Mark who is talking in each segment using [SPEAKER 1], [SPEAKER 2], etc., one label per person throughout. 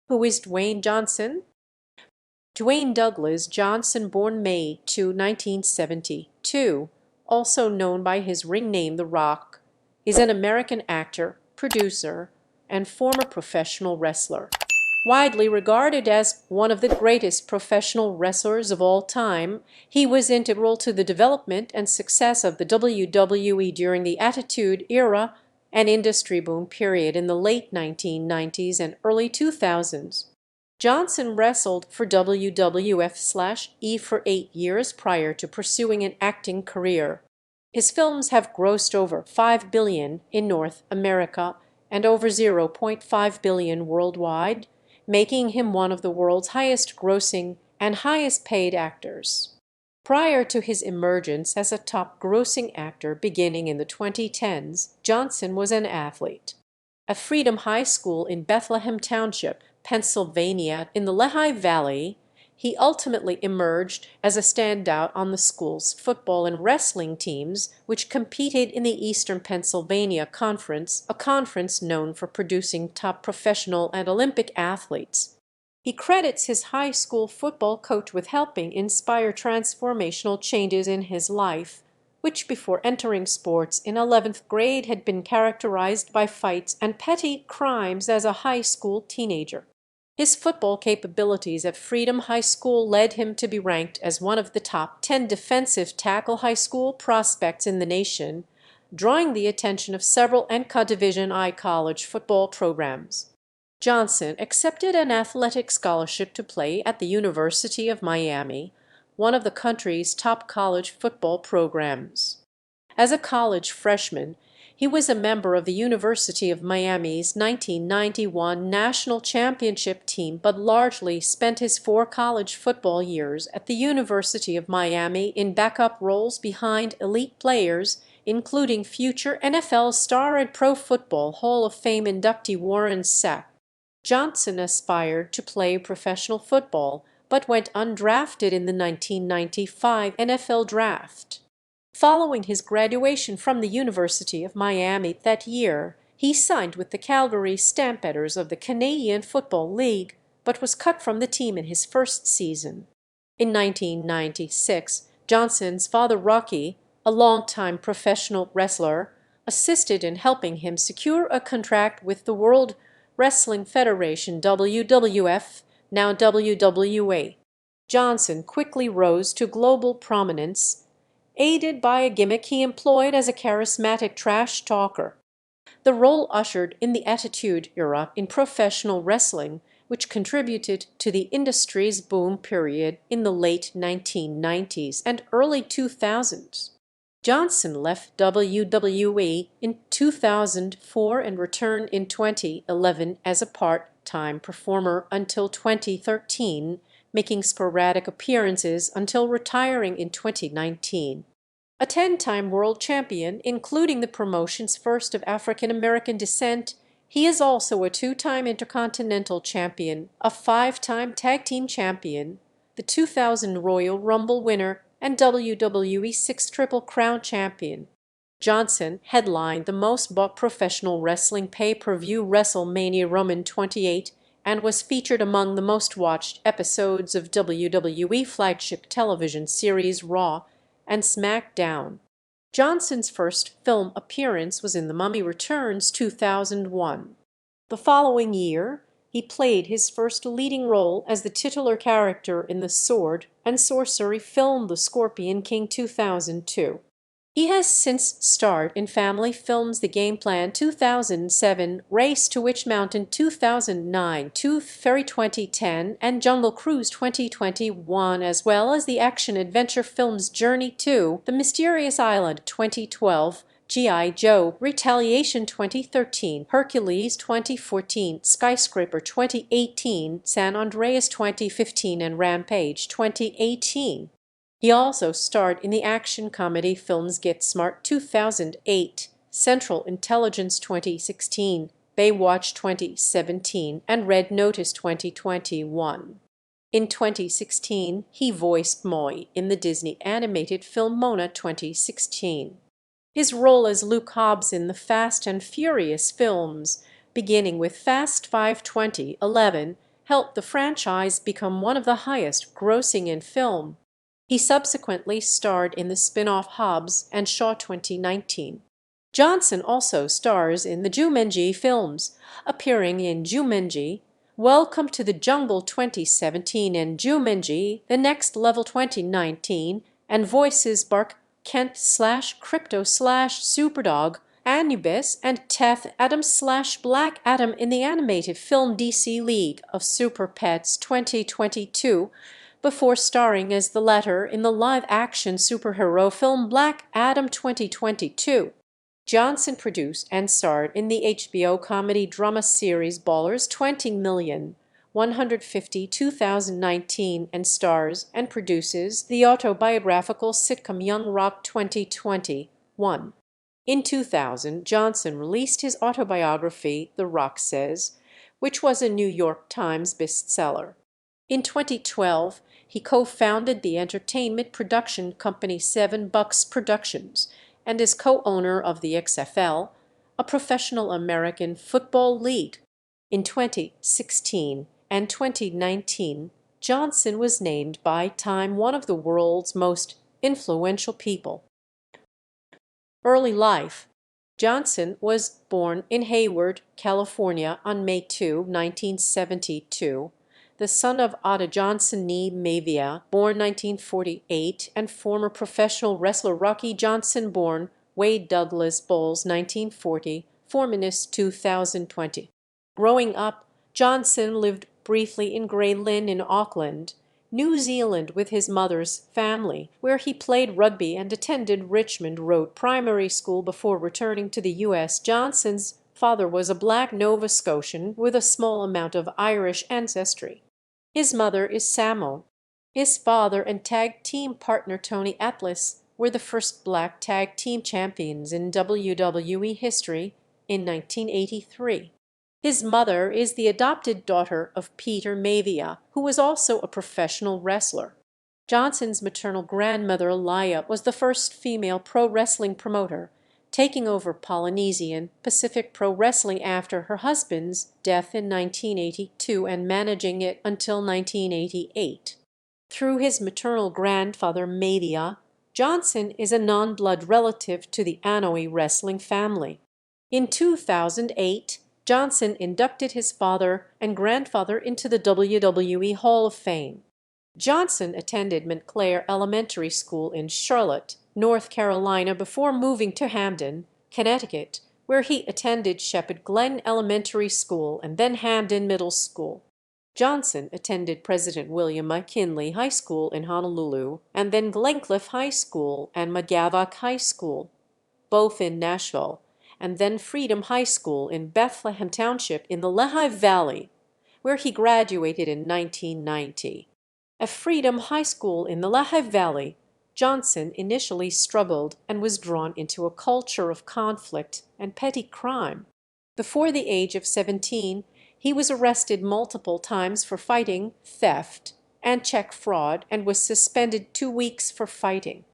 [SPEAKER 1] Who is Dwayne Johnson? Dwayne Douglas Johnson, born May 2, 1972, also known by his ring name The Rock, is an American actor, producer, and former professional wrestler. Widely regarded as one of the greatest professional wrestlers of all time, he was integral to the development and success of the WWE during the Attitude Era and industry boom period in the late 1990s and early 2000s. Johnson wrestled for WWF/E for 8 years prior to pursuing an acting career. His films have grossed over $5 billion in North America and over $0.5 billion worldwide, making him one of the world's highest-grossing and highest-paid actors. Prior to his emergence as a top-grossing actor beginning in the 2010s, Johnson was an athlete. At Freedom High School in Bethlehem Township, Pennsylvania, in the Lehigh Valley, he ultimately emerged as a standout on the school's football and wrestling teams, which competed in the Eastern Pennsylvania Conference, a conference known for producing top professional and Olympic athletes. He credits his high school football coach with helping inspire transformational changes in his life, which before entering sports in 11th grade had been characterized by fights and petty crimes as a high school teenager. His football capabilities at Freedom High School led him to be ranked as one of the top 10 defensive tackle high school prospects in the nation, drawing the attention of several NCAA Division I college football programs. Johnson accepted an athletic scholarship to play at the University of Miami, one of the country's top college football programs. As a college freshman, he was a member of the University of Miami's 1991 national championship team, but largely spent his 4 college football years at the University of Miami in backup roles behind elite players, including future NFL star and Pro Football Hall of Fame inductee Warren Sapp. Johnson aspired to play professional football, but went undrafted in the 1995 NFL Draft. Following his graduation from the University of Miami that year, he signed with the Calgary Stampeders of the Canadian Football League, but was cut from the team in his first season. In 1996, Johnson's father Rocky, a longtime professional wrestler, assisted in helping him secure a contract with the World Wrestling Federation WWF, now WWE. Johnson quickly rose to global prominence, aided by a gimmick he employed as a charismatic trash talker. The role ushered in the Attitude Era in professional wrestling, which contributed to the industry's boom period in the late 1990s and early 2000s. Johnson left WWE in 2004 and returned in 2011 as a part-time performer until 2013, making sporadic appearances until retiring in 2019. A 10-time world champion, including the promotion's first of African-American descent, he is also a 2-time Intercontinental Champion, a 5-time Tag Team Champion, the 2000 Royal Rumble winner, and WWE 6 Triple Crown Champion. Johnson headlined the most-bought professional wrestling pay-per-view WrestleMania Roman 28 and was featured among the most-watched episodes of WWE flagship television series Raw and SmackDown. Johnson's first film appearance was in The Mummy Returns 2001. The following year, he played his first leading role as the titular character in the Sword and Sorcery film The Scorpion King 2002. He has since starred in family films The Game Plan 2007, Race to Witch Mountain 2009, Tooth Fairy 2010, and Jungle Cruise 2021, as well as the action-adventure films Journey to The Mysterious Island 2012, G.I. Joe, Retaliation 2013, Hercules 2014, Skyscraper 2018, San Andreas 2015, and Rampage 2018. He also starred in the action comedy films Get Smart 2008, Central Intelligence 2016, Baywatch 2017, and Red Notice 2021. In 2016, he voiced Moi in the Disney animated film Mona 2016. His role as Luke Hobbs in the Fast and Furious films, beginning with Fast 5 2011, helped the franchise become one of the highest grossing in film. He subsequently starred in the spin-off Hobbs and Shaw 2019. Johnson also stars in the Jumanji films, appearing in Jumanji, Welcome to the Jungle 2017 and Jumanji, The Next Level 2019, and voices Bark Kent/Crypto/Superdog, Anubis, and Teth Adam/Black Adam in the animated film DC League of Super Pets 2022, before starring as the latter in the live-action superhero film Black Adam 2022. Johnson produced and starred in the HBO comedy drama series Ballers 20 Million, 150 2019 and stars and produces the autobiographical sitcom Young Rock 2021. In 2000, Johnson released his autobiography, The Rock Says, which was a New York Times bestseller. In 2012, he co-founded the entertainment production company 7 Bucks Productions and is co-owner of the XFL, a professional American football league. In 2016 and 2019, Johnson was named by Time one of the world's most influential people. Early life. Johnson was born in Hayward, California on May 2, 1972, the son of Ada Johnson nee Mavia, born 1948, and former professional wrestler Rocky Johnson, born Wade Douglas Bowles, 1940, Formanus 2020. Growing up, Johnson lived briefly in Grey Lynn in Auckland, New Zealand with his mother's family, where he played rugby and attended Richmond Road Primary School before returning to the U.S. Johnson's father was a black Nova Scotian with a small amount of Irish ancestry. His mother is Samoan. His father and tag team partner Tony Atlas were the first black tag team champions in WWE history in 1983. His mother is the adopted daughter of Peter Mavia, who was also a professional wrestler. Johnson's maternal grandmother, Laya, was the first female pro wrestling promoter, taking over Polynesian Pacific Pro Wrestling after her husband's death in 1982 and managing it until 1988. Through his maternal grandfather, Mavia, Johnson is a non-blood relative to the Anoa'i wrestling family. In 2008, Johnson inducted his father and grandfather into the WWE Hall of Fame. Johnson attended Montclair Elementary School in Charlotte, North Carolina, before moving to Hamden, Connecticut, where he attended Shepherd Glen Elementary School and then Hamden Middle School. Johnson attended President William McKinley High School in Honolulu and then Glencliff High School and McGavock High School, both in Nashville, and then Freedom High School in Bethlehem Township in the Lehigh Valley, where he graduated in 1990. At Freedom High School in the Lehigh Valley, Johnson initially struggled and was drawn into a culture of conflict and petty crime. Before the age of 17, he was arrested multiple times for fighting, theft, and check fraud, and was suspended 2 weeks for fighting.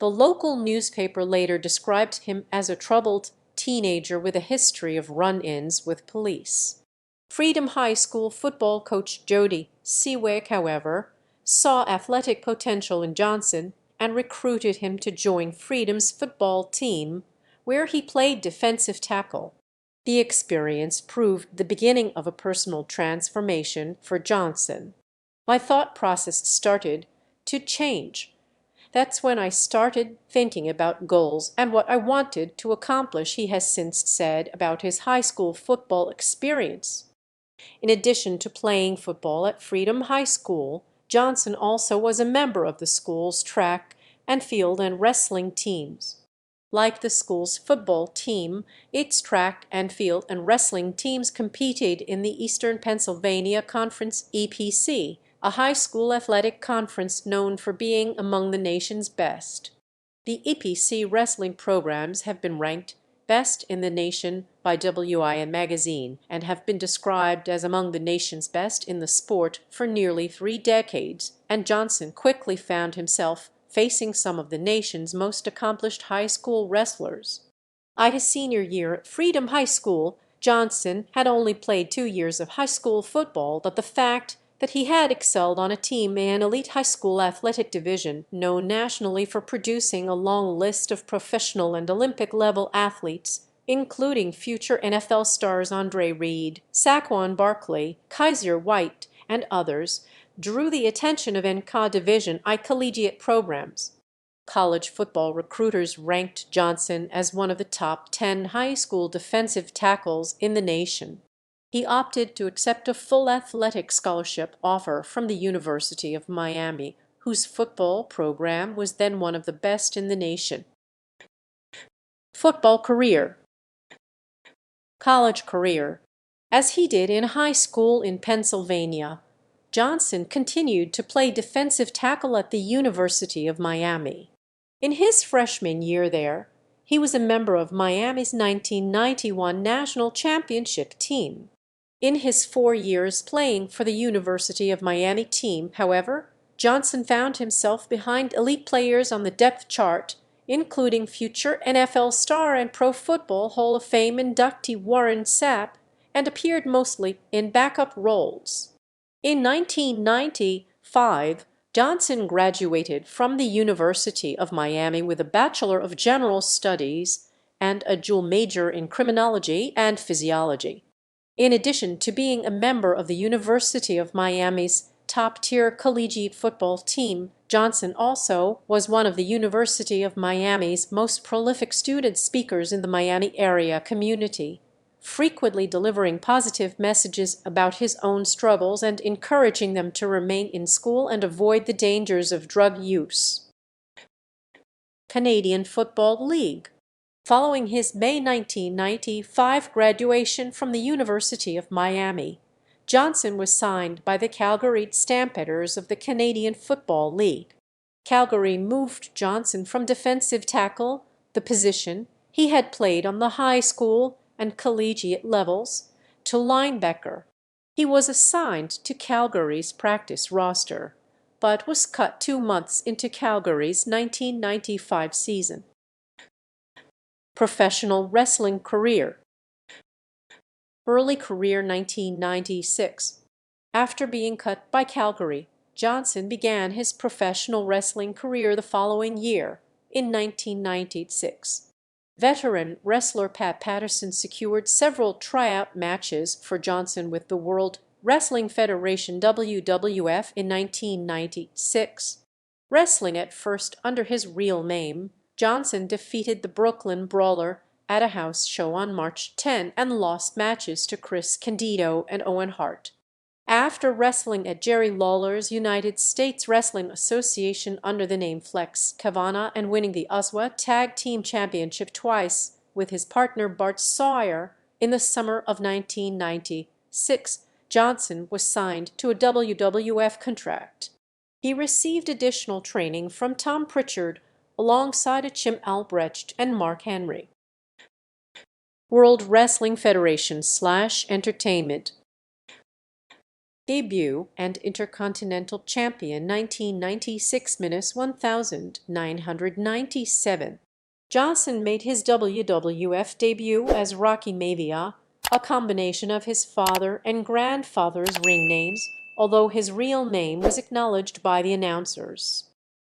[SPEAKER 1] The local newspaper later described him as a troubled teenager with a history of run-ins with police. Freedom High School football coach Jody Seawick, however, saw athletic potential in Johnson and recruited him to join Freedom's football team, where he played defensive tackle. The experience proved the beginning of a personal transformation for Johnson. My thought process started to change. That's when I started thinking about goals and what I wanted to accomplish, he has since said about his high school football experience. In addition to playing football at Freedom High School, Johnson also was a member of the school's track and field and wrestling teams. Like the school's football team, its track and field and wrestling teams competed in the Eastern Pennsylvania Conference EPC, a high school athletic conference known for being among the nation's best. The EPC wrestling programs have been ranked best in the nation by WIN magazine and have been described as among the nation's best in the sport for nearly 3 decades, and Johnson quickly found himself facing some of the nation's most accomplished high school wrestlers. His senior year at Freedom High School, Johnson had only played 2 years of high school football, but the fact that he had excelled on a team in an elite high school athletic division known nationally for producing a long list of professional and Olympic-level athletes, including future NFL stars Andre Reed, Saquon Barkley, Kaiser White, and others, drew the attention of NCAA Division I collegiate programs. College football recruiters ranked Johnson as one of the top 10 high school defensive tackles in the nation. He opted to accept a full athletic scholarship offer from the University of Miami, whose football program was then one of the best in the nation. Football career. College career. As he did in high school in Pennsylvania, Johnson continued to play defensive tackle at the University of Miami. In his freshman year there, he was a member of Miami's 1991 national championship team. In his 4 years playing for the University of Miami team, however, Johnson found himself behind elite players on the depth chart, including future NFL star and Pro Football Hall of Fame inductee Warren Sapp, and appeared mostly in backup roles. In 1995, Johnson graduated from the University of Miami with a Bachelor of General Studies and a dual major in criminology and physiology. In addition to being a member of the University of Miami's top-tier collegiate football team, Johnson also was one of the University of Miami's most prolific student speakers in the Miami area community, frequently delivering positive messages about his own struggles and encouraging them to remain in school and avoid the dangers of drug use. Canadian Football League. Following his May 1995 graduation from the University of Miami, Johnson was signed by the Calgary Stampeders of the Canadian Football League. Calgary moved Johnson from defensive tackle, the position he had played on the high school and collegiate levels, to linebacker. He was assigned to Calgary's practice roster, but was cut 2 months into Calgary's 1995 season. Professional wrestling career. Early career 1996. After being cut by Calgary, Johnson began his professional wrestling career the following year, in 1996. Veteran wrestler Pat Patterson secured several tryout matches for Johnson with the World Wrestling Federation WWF in 1996. Wrestling at first under his real name, Johnson defeated the Brooklyn Brawler at a house show on March 10 and lost matches to Chris Candido and Owen Hart. After wrestling at Jerry Lawler's United States Wrestling Association under the name Flex Kavana and winning the USWA Tag Team Championship twice with his partner Bart Sawyer in the summer of 1996, Johnson was signed to a WWF contract. He received additional training from Tom Pritchard alongside a Jim Albrecht and Mark Henry. World Wrestling Federation / Entertainment. Debut and Intercontinental Champion 1996–1997. Johnson made his WWF debut as Rocky Maivia, a combination of his father and grandfather's ring names, although his real name was acknowledged by the announcers.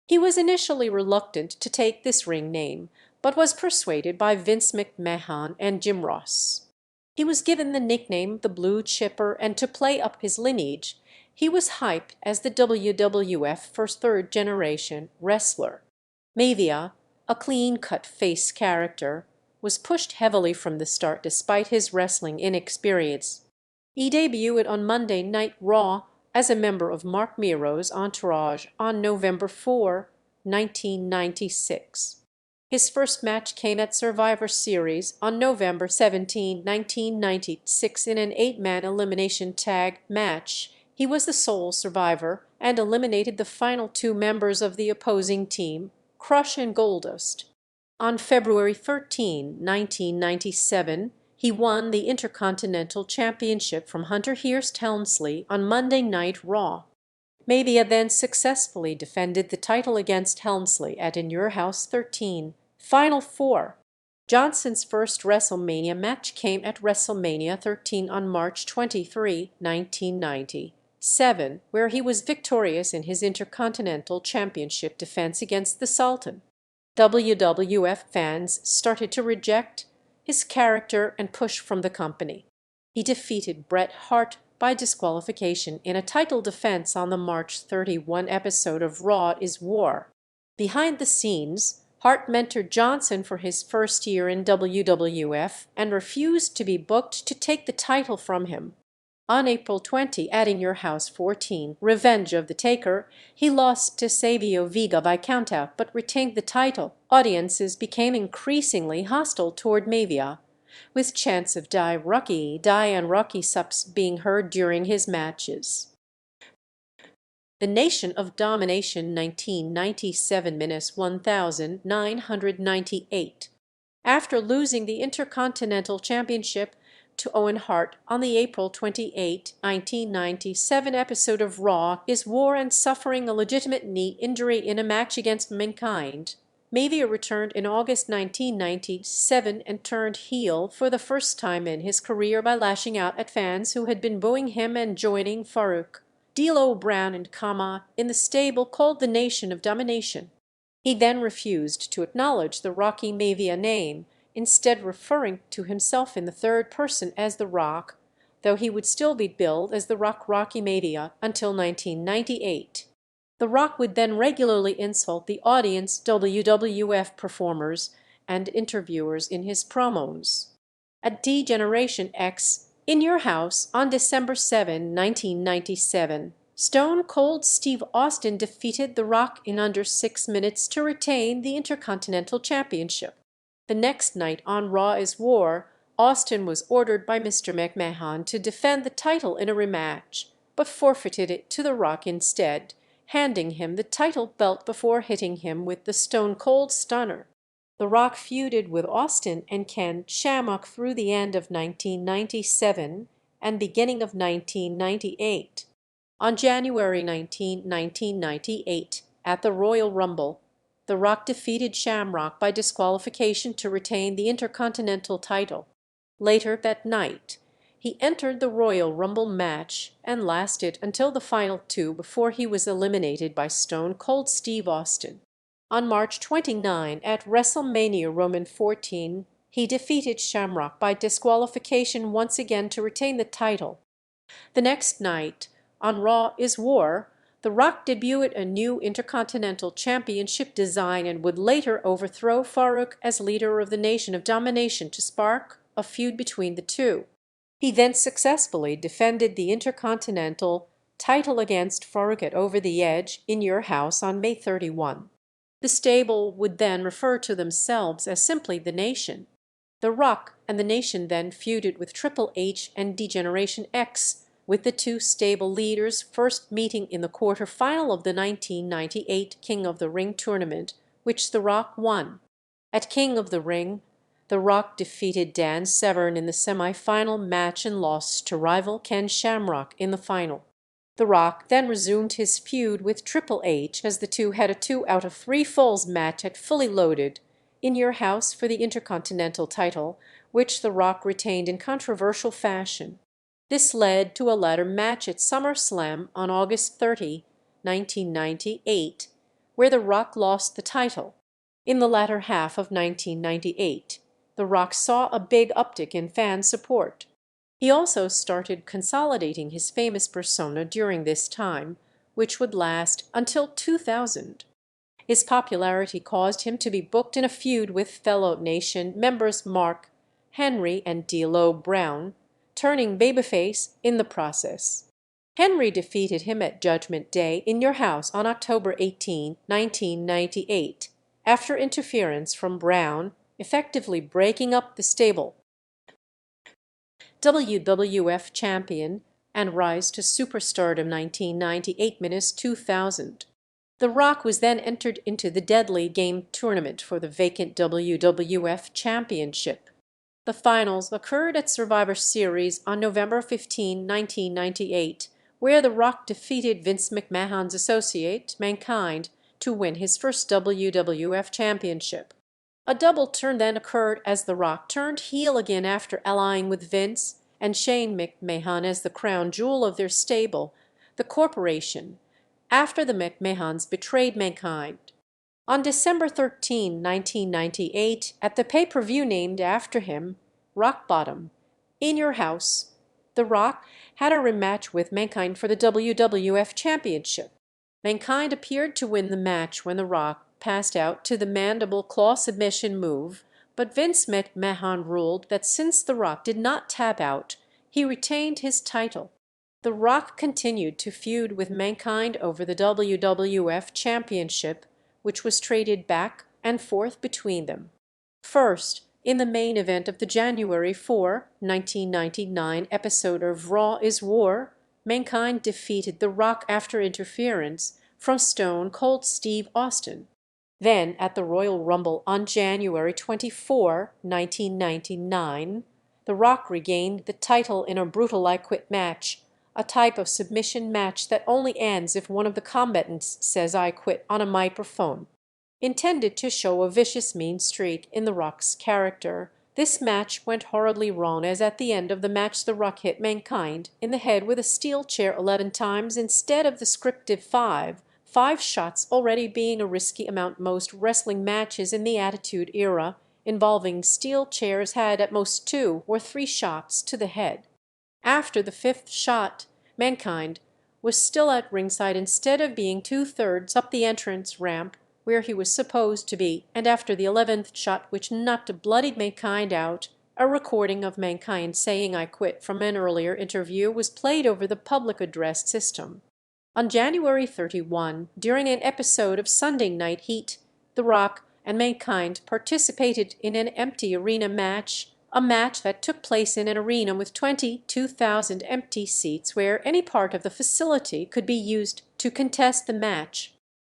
[SPEAKER 1] He was initially reluctant to take this ring name, but was persuaded by Vince McMahon and Jim Ross. He was given the nickname the Blue Chipper, and to play up his lineage, he was hyped as the WWF first third-generation wrestler. Maivia, a clean-cut face character, was pushed heavily from the start despite his wrestling inexperience. He debuted on Monday Night Raw as a member of Mark Mero's entourage on November 4, 1996. His first match came at Survivor Series on November 17, 1996 in an 8-man elimination tag match. He was the sole survivor and eliminated the final 2 members of the opposing team, Crush and Goldust. On February 13, 1997, he won the Intercontinental Championship from Hunter Hearst Helmsley on Monday Night Raw. Maivia then successfully defended the title against Helmsley at In Your House 13, Final 4. Johnson's first WrestleMania match came at WrestleMania 13 on March 23, 1997, where he was victorious in his Intercontinental Championship defense against the Sultan. WWF fans started to reject his character and push from the company. He defeated Bret Hart by disqualification in a title defense on the March 31 episode of Raw is War. Behind the scenes, Hart mentored Johnson for his first year in WWF and refused to be booked to take the title from him. On April 20 at In Your House 14, Revenge of the Taker, he lost to Savio Vega by countout but retained the title. Audiences became increasingly hostile toward Mavia, with chants of Die and Rocky Sups being heard during his matches. The Nation of Domination 1997-1998. After losing the Intercontinental Championship to Owen Hart on the April 28, 1997 episode of Raw is War and suffering a legitimate knee injury in a match against Mankind, Mavia returned in August 1997 and turned heel for the first time in his career by lashing out at fans who had been booing him and joining Farouk, D'Lo Brown and Kama in the stable called the Nation of Domination. He then refused to acknowledge the Rocky Mavia name, instead referring to himself in the third person as The Rock, though he would still be billed as The Rock Rocky Mavia until 1998. The Rock would then regularly insult the audience, WWF performers, and interviewers in his promos. At D-Generation X, In Your House on December 7, 1997, Stone Cold Steve Austin defeated The Rock in under 6 minutes to retain the Intercontinental Championship. The next night on Raw is War, Austin was ordered by Mr. McMahon to defend the title in a rematch, but forfeited it to The Rock instead, handing him the title belt before hitting him with the Stone Cold Stunner. The Rock feuded with Austin and Ken Shamrock through the end of 1997 and beginning of 1998. On January 19, 1998, at the Royal Rumble, The Rock defeated Shamrock by disqualification to retain the Intercontinental title. Later that night, he entered the Royal Rumble match and lasted until the final two before he was eliminated by Stone Cold Steve Austin. On March 29 at WrestleMania Roman 14, he defeated Shamrock by disqualification once again to retain the title. The next night, on Raw is War, The Rock debuted a new Intercontinental Championship design and would later overthrow Farouk as leader of the Nation of Domination to spark a feud between the two. He then successfully defended the Intercontinental title against Farouk at Over the Edge in Your House on May 31. The stable would then refer to themselves as simply The Nation. The Rock and The Nation then feuded with Triple H and D-Generation X, with the two stable leaders first meeting in the quarterfinal of the 1998 King of the Ring tournament, which The Rock won. At King of the Ring, The Rock defeated Dan Severn in the semi-final match and lost to rival Ken Shamrock in the final. The Rock then resumed his feud with Triple H as the two had a 2 out of 3 falls match at Fully Loaded in Your House for the Intercontinental title, which The Rock retained in controversial fashion. This led to a ladder match at SummerSlam on August 30, 1998, where The Rock lost the title. In the latter half of 1998, The Rock saw a big uptick in fan support. He also started consolidating his famous persona during this time, which would last until 2000. His popularity caused him to be booked in a feud with fellow Nation members Mark Henry and D'Lo Brown, turning babyface in the process. Henry defeated him at Judgment Day in Your House on October 18, 1998, after interference from Brown, effectively breaking up the stable. WWF Champion and Rise to Superstardom 1998-2000. The Rock was then entered into the Deadly Game tournament for the vacant WWF Championship. The finals occurred at Survivor Series on November 15, 1998, where The Rock defeated Vince McMahon's associate, Mankind, to win his first WWF Championship. A double turn then occurred as The Rock turned heel again after allying with Vince and Shane McMahon as the crown jewel of their stable, the Corporation, after the McMahons betrayed Mankind. On December 13, 1998, at the pay-per-view named after him, Rock Bottom, In Your House, The Rock had a rematch with Mankind for the WWF Championship. Mankind appeared to win the match when The Rock passed out to the mandible claw submission move, but Vince McMahon ruled that since The Rock did not tap out, he retained his title. The Rock continued to feud with Mankind over the WWF Championship, which was traded back and forth between them. First, in the main event of the January 4, 1999 episode of Raw is War, Mankind defeated The Rock after interference from Stone Cold Steve Austin. Then, at the Royal Rumble on January 24, 1999, The Rock regained the title in a brutal I Quit match, a type of submission match that only ends if one of the combatants says "I quit" on a microphone. Intended to show a vicious mean streak in The Rock's character, this match went horribly wrong as at the end of the match The Rock hit Mankind in the head with a steel chair 11 times instead of the scripted 5 shots already being a risky amount. Most wrestling matches in the Attitude Era involving steel chairs had at most 2 or 3 shots to the head. After the 5th shot, Mankind was still at ringside instead of being 2/3 up the entrance ramp where he was supposed to be, and after the 11th shot, which knocked a bloodied Mankind out, a recording of Mankind saying "I quit" from an earlier interview was played over the public address system. On January 31, during an episode of Sunday Night Heat, The Rock and Mankind participated in an empty arena match, a match that took place in an arena with 22,000 empty seats where any part of the facility could be used to contest the match.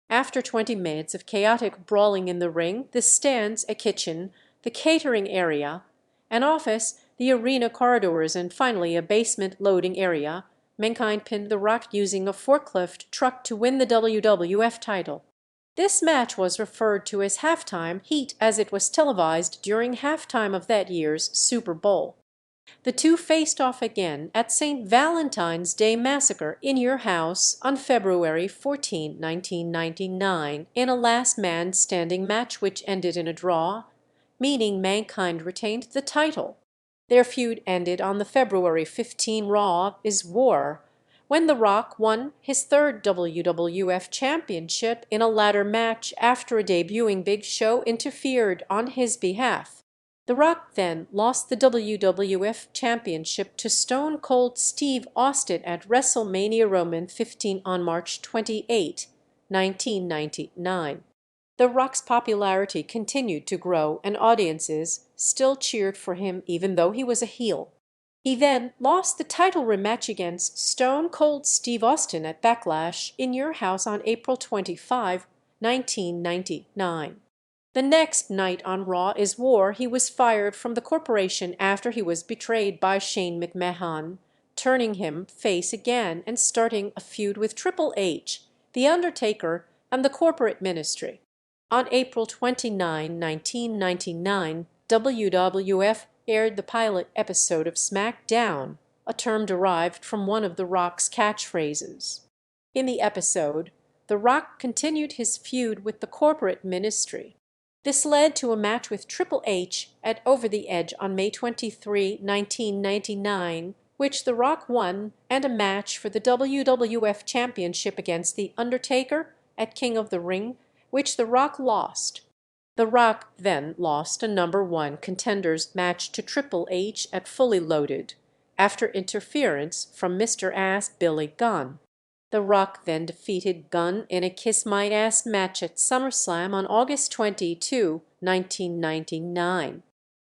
[SPEAKER 1] After 20 minutes of chaotic brawling in the ring, the stands, a kitchen, the catering area, an office, the arena corridors, and finally a basement loading area, Mankind pinned The Rock using a forklift truck to win the WWF title. This match was referred to as Halftime Heat as it was televised during halftime of that year's Super Bowl. The two faced off again at St. Valentine's Day Massacre in Your House on February 14, 1999, in a last man standing match which ended in a draw, meaning Mankind retained the title. Their feud ended on the February 15 Raw is War, when The Rock won his 3rd WWF Championship in a ladder match after a debuting Big Show interfered on his behalf. The Rock then lost the WWF Championship to Stone Cold Steve Austin at WrestleMania Roman 15 on March 28, 1999. The Rock's popularity continued to grow and audiences still cheered for him even though he was a heel. He then lost the title rematch against Stone Cold Steve Austin at Backlash in Your House on April 25, 1999. The next night on Raw is War, he was fired from the Corporation after he was betrayed by Shane McMahon, turning him face again and starting a feud with Triple H, The Undertaker, and the corporate ministry. On April 29, 1999, WWF aired the pilot episode of SmackDown, a term derived from one of The Rock's catchphrases. In the episode, The Rock continued his feud with the corporate ministry. This led to a match with Triple H at Over the Edge on May 23, 1999, which The Rock won, and a match for the WWF Championship against The Undertaker at King of the Ring, which The Rock lost. The Rock then lost a #1 contenders match to Triple H at Fully Loaded, after interference from Mr. Ass Billy Gunn. The Rock then defeated Gunn in a Kiss My Ass match at SummerSlam on August 22, 1999.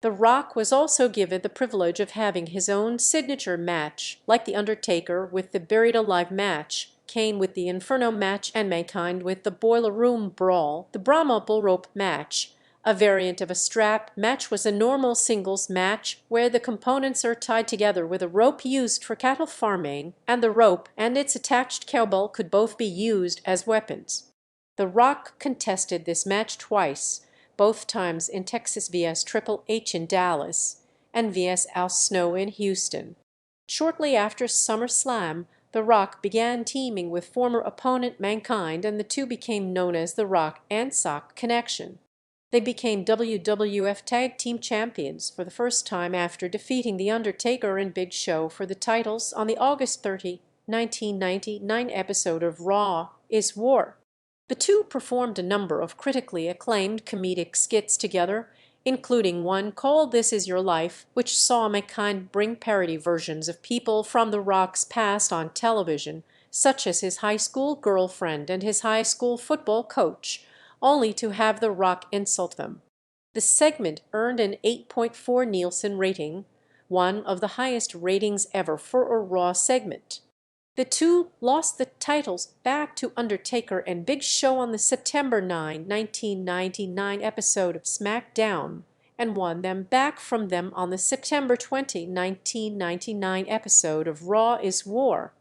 [SPEAKER 1] The Rock was also given the privilege of having his own signature match, like The Undertaker with the Buried Alive match, Kane with the Inferno match, and Mankind with the Boiler Room Brawl. The Brahma Bull Rope match, a variant of a strap match, was a normal singles match where the components are tied together with a rope used for cattle farming, and the rope and its attached cowbell could both be used as weapons. The Rock contested this match twice, both times in Texas vs. Triple H in Dallas, and vs. Al Snow in Houston. Shortly after SummerSlam, The Rock began teaming with former opponent Mankind, and the two became known as The Rock and Sock Connection. They became WWF Tag Team Champions for the first time after defeating The Undertaker and Big Show for the titles on the August 30, 1999 episode of Raw is War. The two performed a number of critically acclaimed comedic skits together, including one called This Is Your Life, which saw Mankind bring parody versions of people from The Rock's past on television, such as his high school girlfriend and his high school football coach, only to have The Rock insult them. The segment earned an 8.4 Nielsen rating, one of the highest ratings ever for a Raw segment. The two lost the titles back to Undertaker and Big Show on the September 9, 1999 episode of SmackDown, and won them back from them on the September 20, 1999 episode of Raw is War.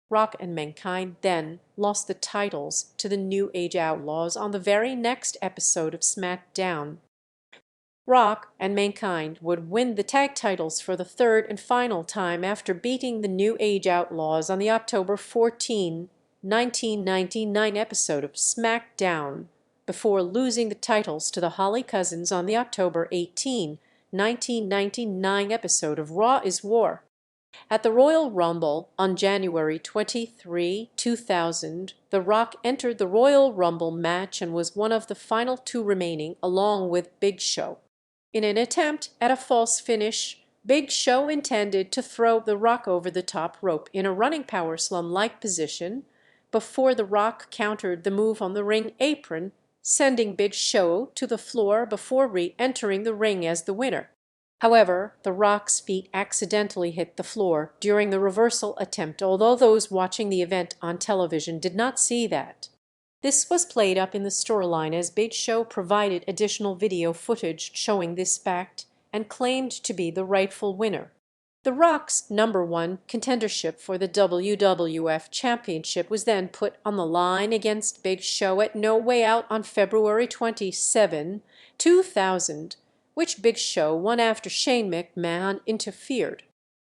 [SPEAKER 1] Rock and Mankind then lost the titles to the New Age Outlaws on the very next episode of SmackDown. Rock and Mankind would win the tag titles for the third and final time after beating the New Age Outlaws on the October 14, 1999 episode of SmackDown, before losing the titles to the Holly Cousins on the October 18, 1999 episode of Raw is War. At the Royal Rumble on January 23, 2000, The Rock entered the Royal Rumble match and was one of the final two remaining, along with Big Show. In an attempt at a false finish, Big Show intended to throw The Rock over the top rope in a running powerslam-like position before The Rock countered the move on the ring apron, sending Big Show to the floor before re-entering the ring as the winner. However, The Rock's feet accidentally hit the floor during the reversal attempt, although those watching the event on television did not see that. This was played up in the storyline as Big Show provided additional video footage showing this fact and claimed to be the rightful winner. The Rock's #1 contendership for the WWF Championship was then put on the line against Big Show at No Way Out on February 27, 2000, which Big Show won after Shane McMahon interfered.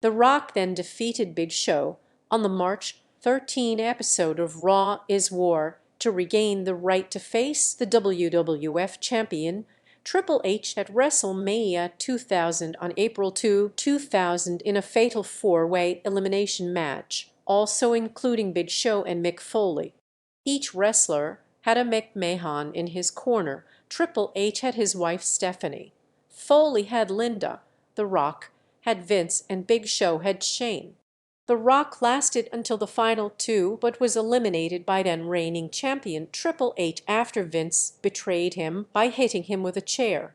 [SPEAKER 1] The Rock then defeated Big Show on the March 13 episode of Raw is War to regain the right to face the WWF champion Triple H at WrestleMania 2000 on April 2, 2000 in a fatal four-way elimination match, also including Big Show and Mick Foley. Each wrestler had a McMahon in his corner. Triple H had his wife Stephanie. Foley had Linda. The Rock had Vince, and Big Show had Shane. The Rock lasted until the final two, but was eliminated by then reigning champion Triple H after Vince betrayed him by hitting him with a chair.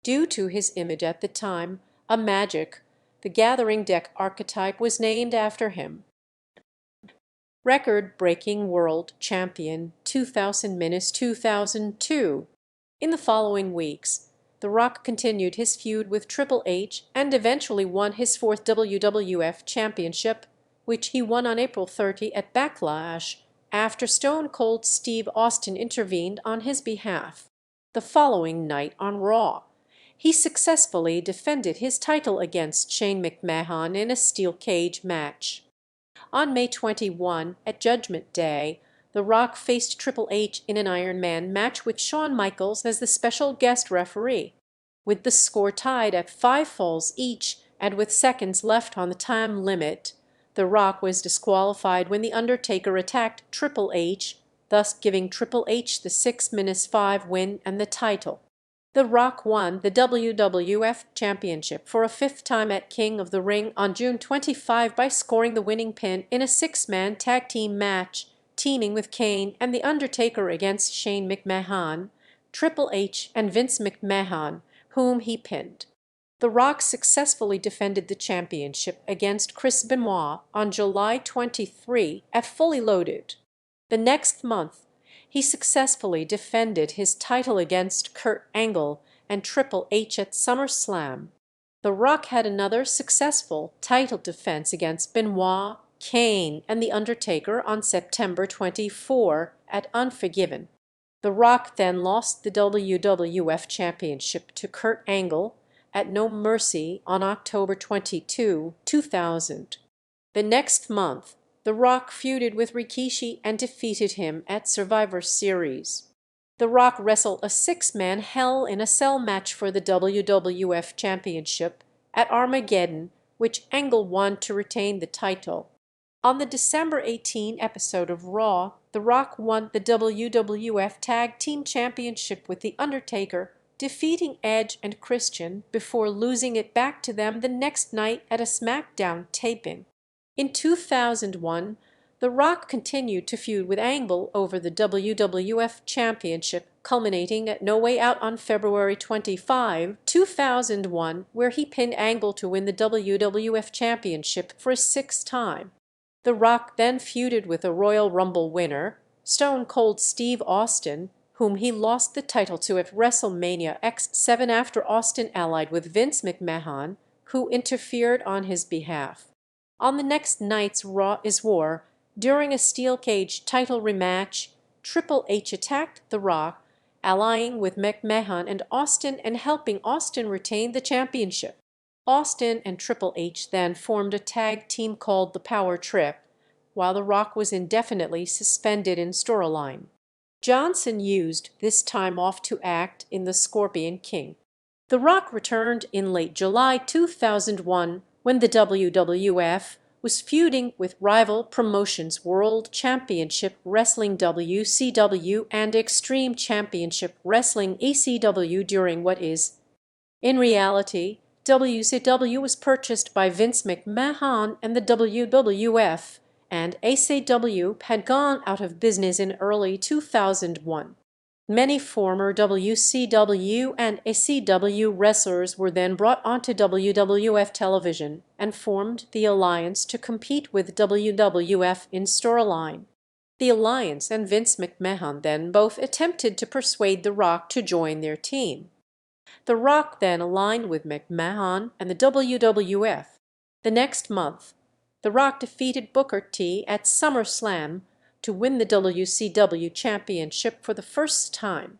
[SPEAKER 1] Due to his image at the time, a Magic, the Gathering Deck archetype, was named after him. Record-breaking world champion 2000-2002. In the following weeks, The Rock continued his feud with Triple H and eventually won his fourth WWF Championship, which he won on April 30 at Backlash after Stone Cold Steve Austin intervened on his behalf. The following night on Raw, he successfully defended his title against Shane McMahon in a steel cage match. On May 21, at Judgment Day, The Rock faced Triple H in an Iron Man match with Shawn Michaels as the special guest referee. With the score tied at 5 falls each and with seconds left on the time limit, The Rock was disqualified when The Undertaker attacked Triple H, thus giving Triple H the 6-5 win and the title. The Rock won the WWF Championship for a fifth time at King of the Ring on June 25 by scoring the winning pin in a 6-man tag team match, teaming with Kane and The Undertaker against Shane McMahon, Triple H, and Vince McMahon, whom he pinned. The Rock successfully defended the championship against Chris Benoit on July 23 at Fully Loaded. The next month, he successfully defended his title against Kurt Angle and Triple H at SummerSlam. The Rock had another successful title defense against Benoit, Kane, and The Undertaker on September 24 at Unforgiven. The Rock then lost the WWF Championship to Kurt Angle at No Mercy on October 2000. The next month, The Rock feuded with Rikishi and defeated him at Survivor Series. The Rock wrestled a six-man Hell in a Cell match for the WWF Championship at Armageddon, which Angle won to retain the title. On the December 18 episode of Raw, The Rock won the WWF Tag Team Championship with The Undertaker, defeating Edge and Christian before losing it back to them the next night at a SmackDown taping. In 2001, The Rock continued to feud with Angle over the WWF Championship, culminating at No Way Out on February 25, 2001, where he pinned Angle to win the WWF Championship for a sixth time. The Rock then feuded with a Royal Rumble winner, Stone Cold Steve Austin, whom he lost the title to at WrestleMania X7 after Austin allied with Vince McMahon, who interfered on his behalf. On the next night's Raw is War, during a steel cage title rematch, Triple H attacked The Rock, allying with McMahon and Austin and helping Austin retain the championship. Austin and Triple H then formed a tag team called the Power Trip, while The Rock was indefinitely suspended in storyline. Johnson used this time off to act in The Scorpion King. The Rock returned in late July 2001 when the WWF was feuding with rival promotions World Championship Wrestling WCW and Extreme Championship Wrestling ECW during what is, in reality, WCW was purchased by Vince McMahon and the WWF, and ACW had gone out of business in early 2001. Many former WCW and ACW wrestlers were then brought onto WWF television and formed the Alliance to compete with WWF in storyline. The Alliance and Vince McMahon then both attempted to persuade The Rock to join their team. The Rock then aligned with McMahon and the WWF. The next month, The Rock defeated Booker T at SummerSlam to win the WCW Championship for the first time.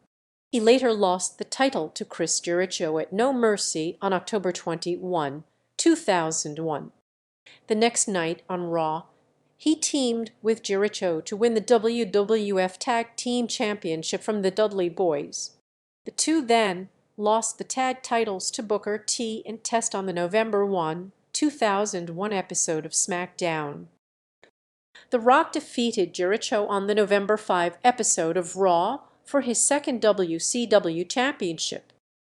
[SPEAKER 1] He later lost the title to Chris Jericho at No Mercy on October 21, 2001. The next night on Raw, he teamed with Jericho to win the WWF Tag Team Championship from the Dudley Boys. The two then lost the tag titles to Booker T and Test on the November 1, 2001 episode of SmackDown. The Rock defeated Jericho on the November 5 episode of Raw for his second WCW championship.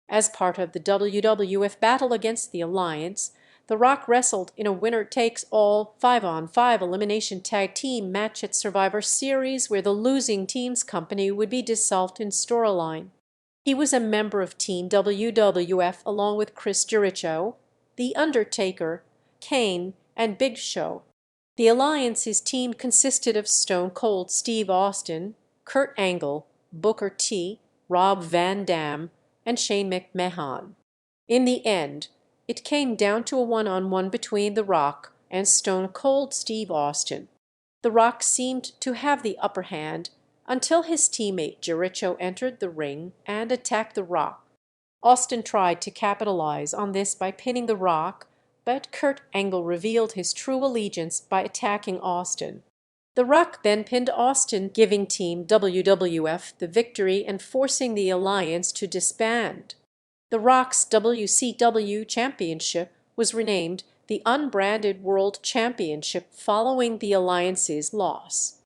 [SPEAKER 1] As part of the WWF battle against the Alliance, The Rock wrestled in a winner-takes-all 5-on-5 elimination tag team match at Survivor Series where the losing team's company would be dissolved in storyline. He was a member of Team WWF along with Chris Jericho, The Undertaker, Kane, and Big Show. The Alliance's team consisted of Stone Cold Steve Austin, Kurt Angle, Booker T, Rob Van Dam, and Shane McMahon. In the end, it came down to a one-on-one between The Rock and Stone Cold Steve Austin. The Rock seemed to have the upper hand until his teammate Jericho entered the ring and attacked The Rock. Austin tried to capitalize on this by pinning The Rock, but Kurt Angle revealed his true allegiance by attacking Austin. The Rock then pinned Austin, giving Team WWF the victory and forcing the Alliance to disband. The Rock's WCW Championship was renamed the Unbranded World Championship following the Alliance's loss.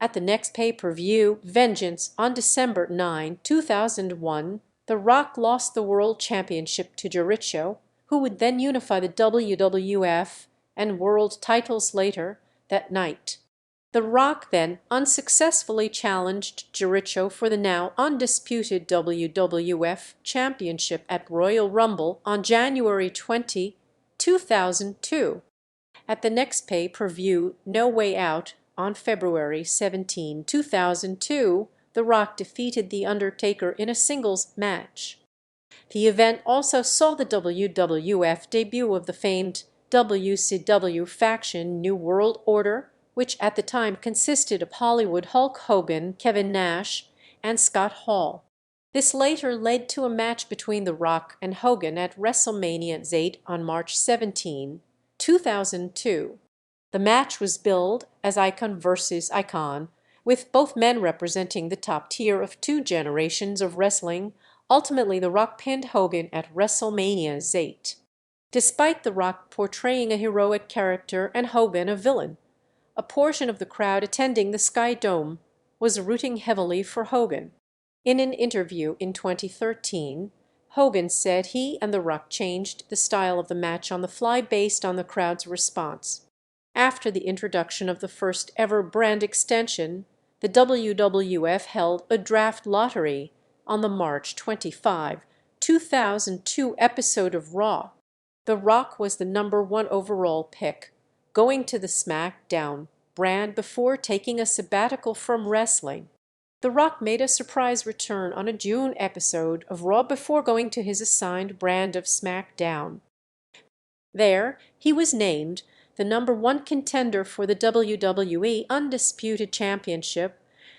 [SPEAKER 1] At the next pay-per-view, Vengeance, on December 9, 2001, The Rock lost the World Championship to Jericho, who would then unify the WWF and World titles later that night. The Rock then unsuccessfully challenged Jericho for the now undisputed WWF Championship at Royal Rumble on January 20, 2002. At the next pay-per-view, No Way Out, on February 17, 2002, The Rock defeated The Undertaker in a singles match. The event also saw the WWF debut of the famed WCW faction New World Order, which at the time consisted of Hollywood Hulk Hogan, Kevin Nash, and Scott Hall. This later led to a match between The Rock and Hogan at WrestleMania 8 on March 17, 2002. The match was billed as Icon versus Icon, with both men representing the top tier of two generations of wrestling. Ultimately, The Rock pinned Hogan at WrestleMania 8. Despite The Rock portraying a heroic character and Hogan a villain, a portion of the crowd attending the Sky Dome was rooting heavily for Hogan. In an interview in 2013, Hogan said he and The Rock changed the style of the match on the fly based on the crowd's response. After the introduction of the first ever brand extension, the WWF held a draft lottery on the March 25, 2002 episode of Raw. The Rock was the #1 overall pick, going to the SmackDown brand before taking a sabbatical from wrestling. The Rock made a surprise return on a June episode of Raw before going to his assigned brand of SmackDown. There, he was named the #1 contender for the WWE Undisputed Championship,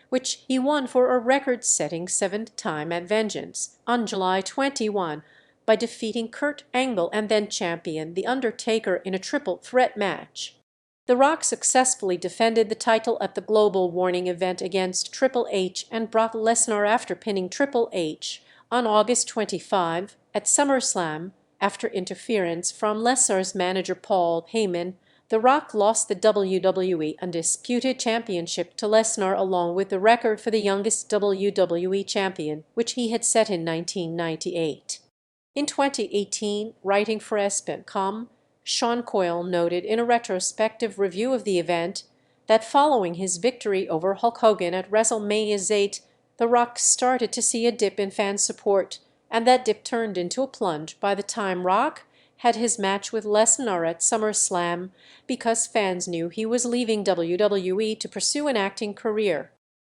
[SPEAKER 1] which he won for a record-setting 7th time at Vengeance on July 21 by defeating Kurt Angle and then champion The Undertaker in a triple threat match. The Rock successfully defended the title at the Global Warning event against Triple H and Brock Lesnar after pinning Triple H on August 25 at SummerSlam after interference from Lesnar's manager Paul Heyman. The Rock lost the WWE Undisputed Championship to Lesnar along with the record for the youngest WWE champion, which he had set in 1998. In 2018, writing for ESPN.com, Sean Coyle noted in a retrospective review of the event that following his victory over Hulk Hogan at WrestleMania 8, The Rock started to see a dip in fan support, and that dip turned into a plunge by the time Rock had his match with Lesnar at SummerSlam because fans knew he was leaving WWE to pursue an acting career.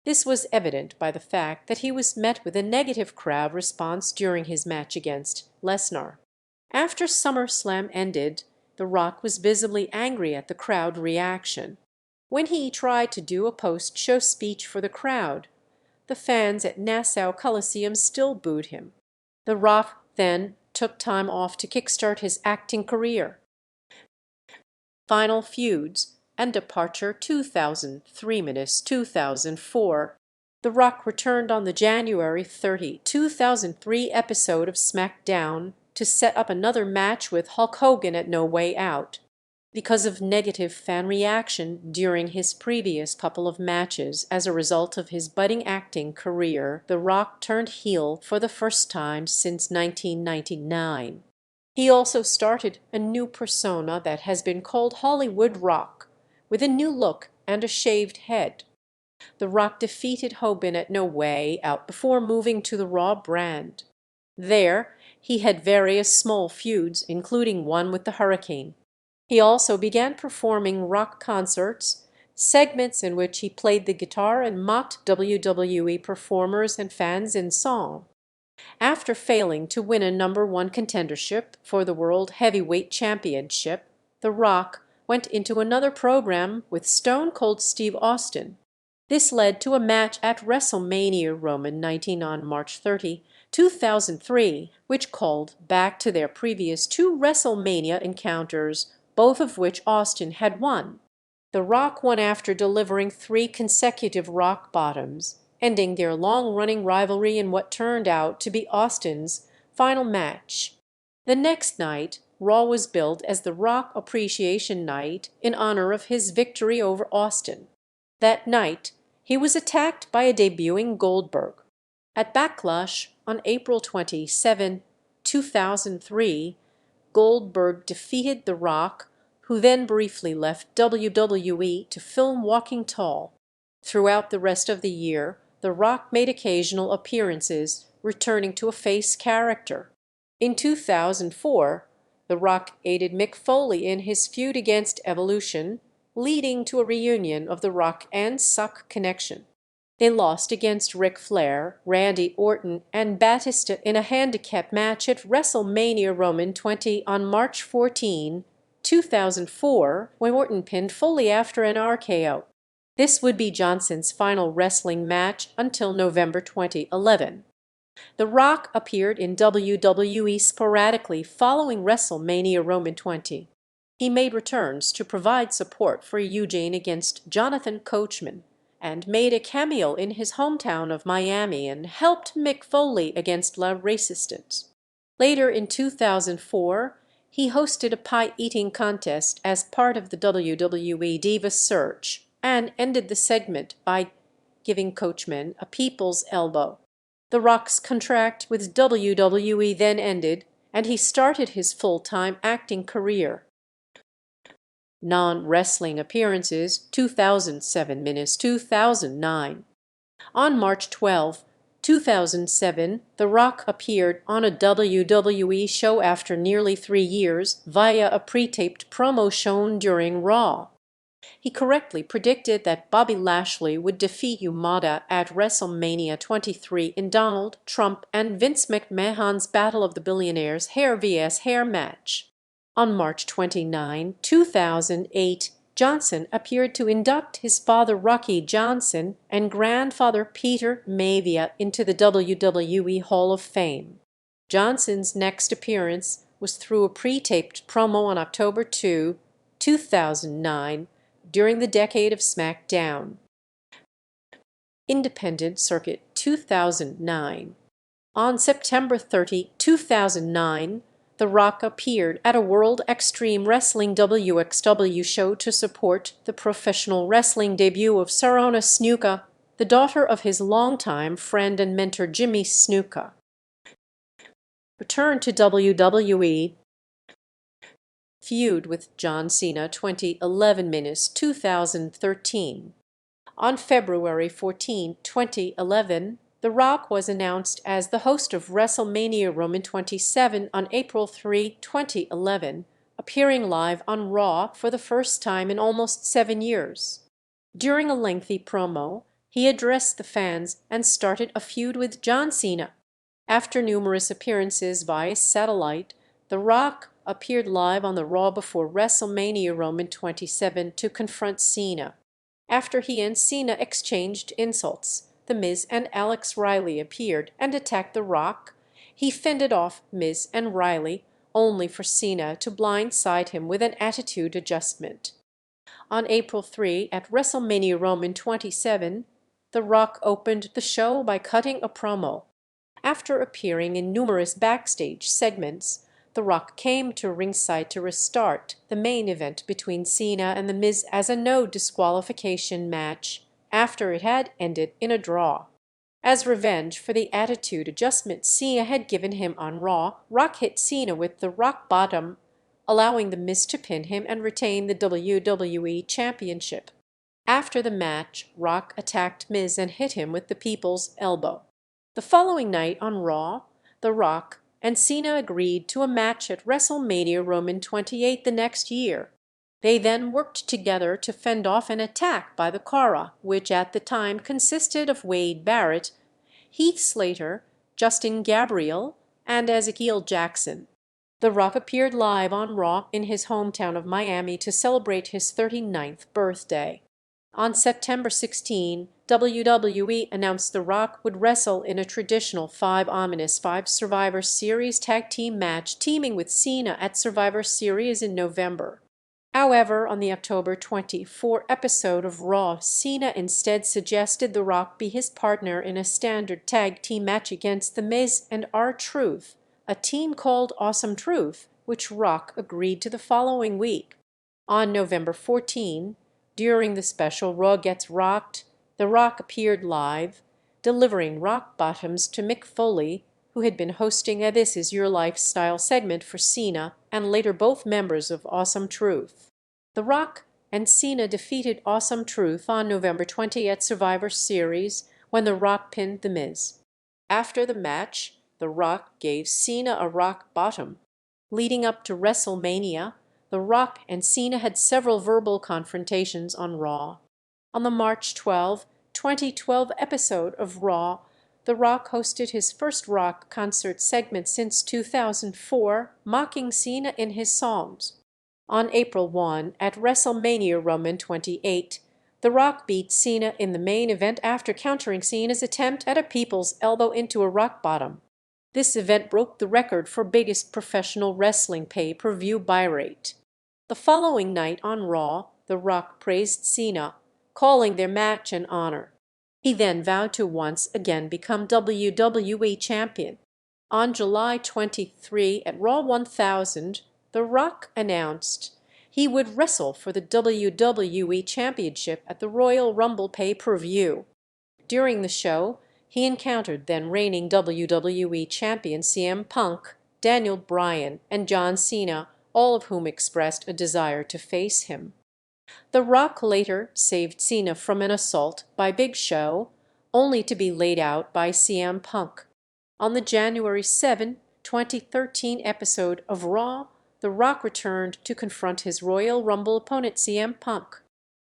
[SPEAKER 1] This was evident by the fact that he was met with a negative crowd response during his match against Lesnar. After SummerSlam ended, The Rock was visibly angry at the crowd reaction. When he tried to do a post-show speech for the crowd, the fans at Nassau Coliseum still booed him. The Rock then took time off to kickstart his acting career. Final feuds and departure 2003-2004. The Rock returned on the January 30, 2003 episode of SmackDown to set up another match with Hulk Hogan at No Way Out. Because of negative fan reaction during his previous couple of matches as a result of his budding acting career, The Rock turned heel for the first time since 1999. He also started a new persona that has been called Hollywood Rock, with a new look and a shaved head. The Rock defeated Hogan at No Way Out before moving to the Raw brand. There, he had various small feuds, including one with the Hurricane. He also began performing rock concerts, segments in which he played the guitar and mocked WWE performers and fans in song. After failing to win a #1 contendership for the World Heavyweight Championship, The Rock went into another program with Stone Cold Steve Austin. This led to a match at WrestleMania Roman 19 on March 30, 2003, which called back to their previous two WrestleMania encounters, both of which Austin had won. The Rock won after delivering 3 consecutive rock bottoms, ending their long-running rivalry in what turned out to be Austin's final match. The next night, Raw was billed as the Rock Appreciation Night in honor of his victory over Austin. That night, he was attacked by a debuting Goldberg. At Backlash on April 27, 2003, Goldberg defeated The Rock, who then briefly left WWE to film Walking Tall. Throughout the rest of the year, The Rock made occasional appearances, returning to a face character. In 2004, The Rock aided Mick Foley in his feud against Evolution, leading to a reunion of The Rock and Suck connection. They lost against Ric Flair, Randy Orton, and Batista in a handicap match at WrestleMania Roman 20 on March 14, 2004, when Orton pinned Foley after an RKO. This would be Johnson's final wrestling match until November 2011. The Rock appeared in WWE sporadically following WrestleMania Roman 20. He made returns to provide support for Eugene against Jonathan Coachman, and made a cameo in his hometown of Miami and helped Mick Foley against La Resistance. Later in 2004, he hosted a pie-eating contest as part of the WWE Diva Search and ended the segment by giving Coachman a people's elbow. The Rock's contract with WWE then ended, and he started his full-time acting career. Non-wrestling appearances 2007–2009. On March 12, 2007, The Rock appeared on a WWE show after nearly 3 years via a pre-taped promo shown during Raw. He correctly predicted that Bobby Lashley would defeat Umada at WrestleMania 23 in Donald Trump and Vince McMahon's Battle of the Billionaires Hair vs. Hair match. On March 29, 2008, Johnson appeared to induct his father Rocky Johnson and grandfather Peter Maivia into the WWE Hall of Fame. Johnson's next appearance was through a pre-taped promo on October 2, 2009, during the Decade of SmackDown. Independent Circuit 2009. On September 30, 2009, The Rock appeared at a World Extreme Wrestling WXW show to support the professional wrestling debut of Sarona Snuka, the daughter of his longtime friend and mentor Jimmy Snuka. Return to WWE. Feud with John Cena 2011–2013. On February 14, 2011, The Rock was announced as the host of WrestleMania Roman 27 on April 3, 2011, appearing live on Raw for the first time in almost 7 years. During a lengthy promo, he addressed the fans and started a feud with John Cena. After numerous appearances via satellite, The Rock appeared live on the Raw before WrestleMania Roman 27 to confront Cena. After he and Cena exchanged insults, The Miz and Alex Riley appeared and attacked The Rock. He fended off Miz and Riley, only for Cena to blindside him with an attitude adjustment. On April 3 at WrestleMania Roman 27, The Rock opened the show by cutting a promo. After appearing in numerous backstage segments, The Rock came to ringside to restart the main event between Cena and The Miz as a no disqualification match, after it had ended in a draw. As revenge for the attitude adjustment Cena had given him on Raw, Rock hit Cena with the Rock Bottom, allowing The Miz to pin him and retain the WWE Championship. After the match, Rock attacked Miz and hit him with the People's Elbow. The following night on Raw, The Rock and Cena agreed to a match at WrestleMania Roman 28 the next year. They then worked together to fend off an attack by the Cara, which at the time consisted of Wade Barrett, Heath Slater, Justin Gabriel, and Ezekiel Jackson. The Rock appeared live on Raw in his hometown of Miami to celebrate his 39th birthday. On September 16, WWE announced The Rock would wrestle in a traditional 5 Survivor Series tag team match, teaming with Cena at Survivor Series in November. However, on the October 24 episode of Raw, Cena instead suggested The Rock be his partner in a standard tag team match against The Miz and R-Truth, a team called Awesome Truth, which Rock agreed to the following week. On November 14, during the special Raw Gets Rocked, The Rock appeared live, delivering rock bottoms to Mick Foley, who had been hosting a This Is Your Lifestyle segment for Cena and later both members of Awesome Truth. The Rock and Cena defeated Awesome Truth on November 20 at Survivor Series when The Rock pinned The Miz. After the match, The Rock gave Cena a rock bottom. Leading up to WrestleMania, The Rock and Cena had several verbal confrontations on Raw. On the March 12, 2012 episode of Raw, The Rock hosted his first rock concert segment since 2004, mocking Cena in his songs. On April 1, at WrestleMania Roman 28, The Rock beat Cena in the main event after countering Cena's attempt at a people's elbow into a rock bottom. This event broke the record for biggest professional wrestling pay-per-view buy rate. The following night on Raw, The Rock praised Cena, calling their match an honor. He then vowed to once again become WWE Champion. On July 23 at Raw 1000, The Rock announced he would wrestle for the WWE Championship at the Royal Rumble pay-per-view. During the show, he encountered then reigning WWE Champion CM Punk, Daniel Bryan, and John Cena, all of whom expressed a desire to face him. The Rock later saved Cena from an assault by Big Show, only to be laid out by CM Punk. On the January 7, 2013 episode of Raw, The Rock returned to confront his Royal Rumble opponent CM Punk.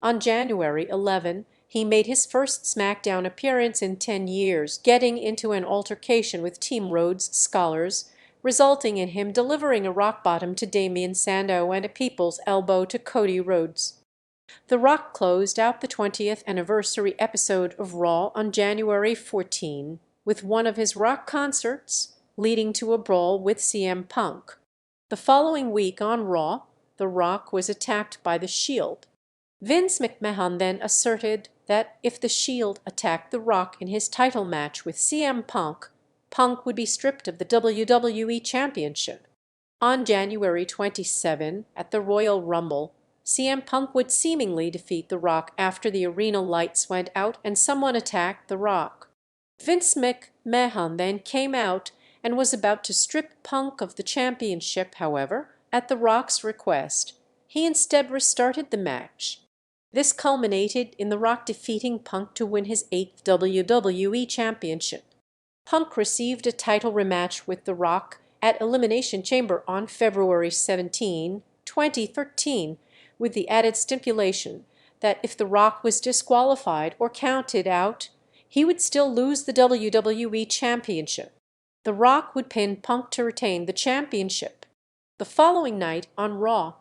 [SPEAKER 1] On January 11, he made his first SmackDown appearance in 10 years, getting into an altercation with Team Rhodes Scholars, resulting in him delivering a rock bottom to Damien Sandow and a people's elbow to Cody Rhodes. The Rock closed out the 20th anniversary episode of Raw on January 14 with one of his rock concerts, leading to a brawl with CM Punk. The following week on Raw, The Rock was attacked by The Shield. Vince McMahon then asserted that if The Shield attacked The Rock in his title match with CM Punk, Punk would be stripped of the WWE Championship. On January 27, at the Royal Rumble, CM Punk would seemingly defeat The Rock after the arena lights went out and someone attacked The Rock. Vince McMahon then came out and was about to strip Punk of the championship, however, at The Rock's request. He instead restarted the match. This culminated in The Rock defeating Punk to win his 8th WWE Championship. Punk received a title rematch with The Rock at Elimination Chamber on February 17, 2013, with the added stipulation that if The Rock was disqualified or counted out, he would still lose the WWE Championship. The Rock would pin Punk to retain the championship. The following night on Raw,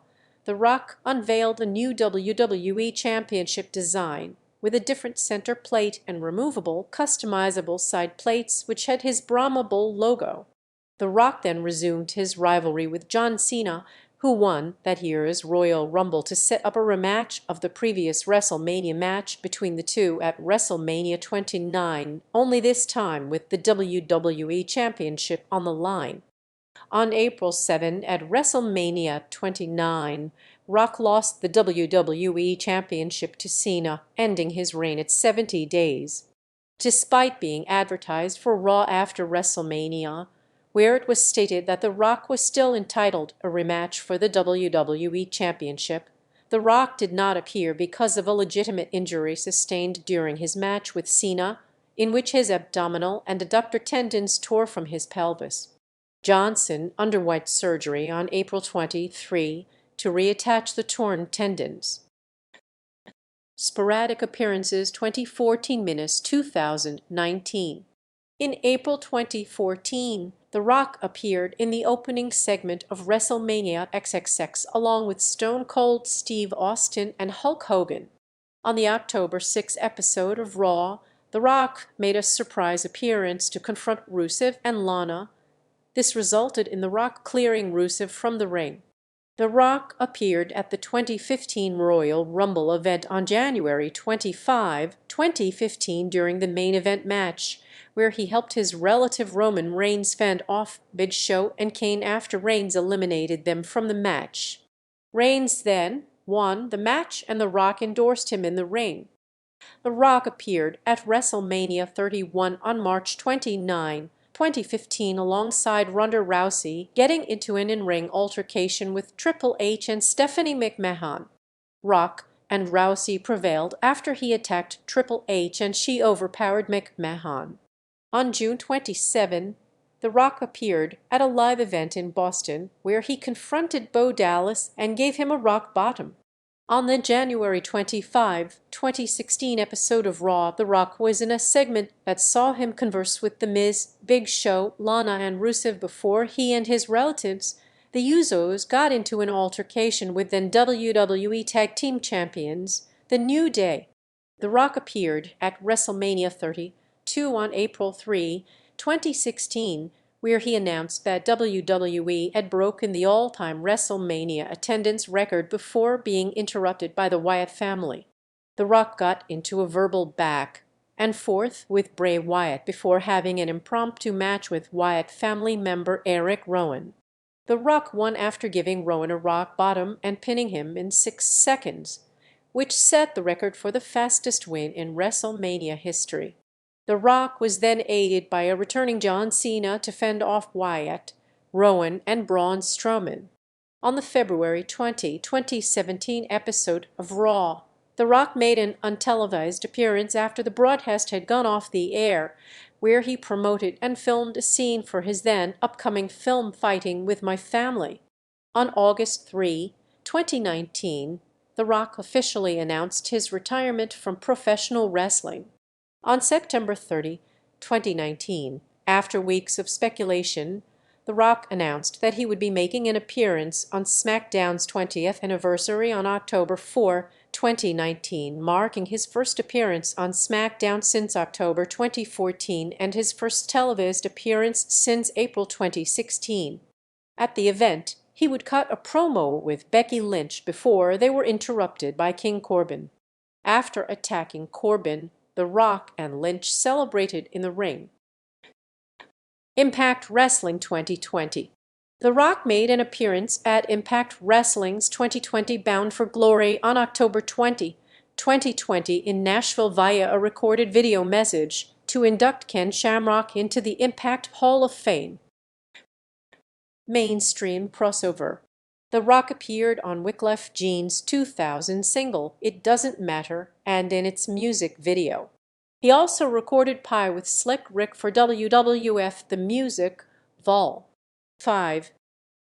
[SPEAKER 1] The Rock unveiled a new WWE Championship design with a different center plate and removable, customizable side plates which had his Brahma Bull logo. The Rock then resumed his rivalry with John Cena, who won that year's Royal Rumble to set up a rematch of the previous WrestleMania match between the two at WrestleMania 29, only this time with the WWE Championship on the line. On April 7 at WrestleMania 29, Rock lost the WWE Championship to Cena, ending his reign at 70 days. Despite being advertised for Raw after WrestleMania, where it was stated that The Rock was still entitled a rematch for the WWE Championship, The Rock did not appear because of a legitimate injury sustained during his match with Cena, in which his abdominal and adductor tendons tore from his pelvis. Johnson underwent surgery on April 23 to reattach the torn tendons. Sporadic appearances 2014-2019. In April 2014, The Rock appeared in the opening segment of WrestleMania XXX along with Stone Cold Steve Austin and Hulk Hogan. On the October 6 episode of Raw, The Rock made a surprise appearance to confront Rusev and Lana. This resulted in The Rock clearing Rusev from the ring. The Rock appeared at the 2015 Royal Rumble event on January 25, 2015 during the main event match, where he helped his relative Roman Reigns fend off Big Show and Kane after Reigns eliminated them from the match. Reigns then won the match and The Rock endorsed him in the ring. The Rock appeared at WrestleMania 31 on March 29, 2015 alongside Ronda Rousey, getting into an in-ring altercation with Triple H and Stephanie McMahon. Rock and Rousey prevailed after he attacked Triple H and she overpowered McMahon. On June 27, The Rock appeared at a live event in Boston where he confronted Bo Dallas and gave him a rock bottom. On the January 25, 2016 episode of Raw, The Rock was in a segment that saw him converse with The Miz, Big Show, Lana, and Rusev before he and his relatives, the Usos, got into an altercation with then WWE Tag Team Champions, The New Day. The Rock appeared at WrestleMania 32 on April 3, 2016, where he announced that WWE had broken the all-time WrestleMania attendance record before being interrupted by the Wyatt family. The Rock got into a verbal back and forth with Bray Wyatt before having an impromptu match with Wyatt family member Eric Rowan. The Rock won after giving Rowan a rock bottom and pinning him in 6 seconds, which set the record for the fastest win in WrestleMania history. The Rock was then aided by a returning John Cena to fend off Wyatt, Rowan, and Braun Strowman. On the February 2017 episode of Raw, The Rock made an untelevised appearance after the broadcast had gone off the air, where he promoted and filmed a scene for his then upcoming film Fighting with My Family. On August 3, 2019, The Rock officially announced his retirement from professional wrestling. On September 30, 2019, after weeks of speculation, The Rock announced that he would be making an appearance on SmackDown's 20th anniversary on October 4, 2019, marking his first appearance on SmackDown since October 2014 and his first televised appearance since April 2016. At the event, he would cut a promo with Becky Lynch before they were interrupted by King Corbin. After attacking Corbin, The Rock and Lynch celebrated in the ring. Impact Wrestling 2020. The Rock made an appearance at Impact Wrestling's 2020 Bound for Glory on October 20, 2020 in Nashville via a recorded video message to induct Ken Shamrock into the Impact Hall of Fame. Mainstream crossover. The Rock appeared on Wyclef Jean's 2000 single, It Doesn't Matter, and in its music video. He also recorded Pie with Slick Rick for WWF The Music, Vol. 5.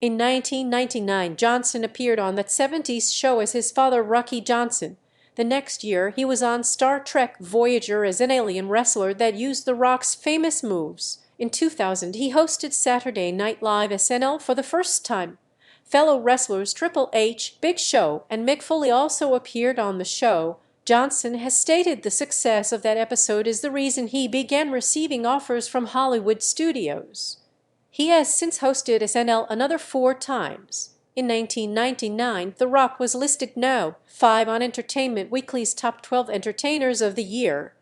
[SPEAKER 1] In 1999, Johnson appeared on That 70s Show as his father Rocky Johnson. The next year, he was on Star Trek Voyager as an alien wrestler that used The Rock's famous moves. In 2000, he hosted Saturday Night Live SNL for the first time. Fellow wrestlers Triple H, Big Show, and Mick Foley also appeared on the show. Johnson has stated the success of that episode is the reason he began receiving offers from Hollywood studios. He has since hosted SNL another 4 times. In 1999, The Rock was listed No. 5 on Entertainment Weekly's Top 12 Entertainers of the Year.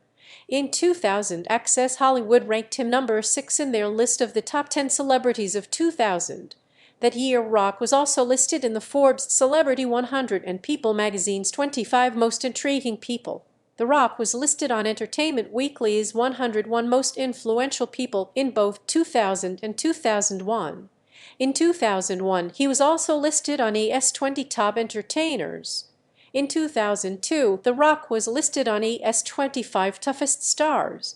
[SPEAKER 1] In 2000, Access Hollywood ranked him number 6 in their list of the top 10 celebrities of 2000. That year, Rock was also listed in the Forbes Celebrity 100 and People magazine's 25 Most Intriguing People. The Rock was listed on Entertainment Weekly's 101 Most Influential People in both 2000 and 2001. In 2001, he was also listed on ES 20 Top Entertainers. In 2002, The Rock was listed on ES 25 Toughest Stars.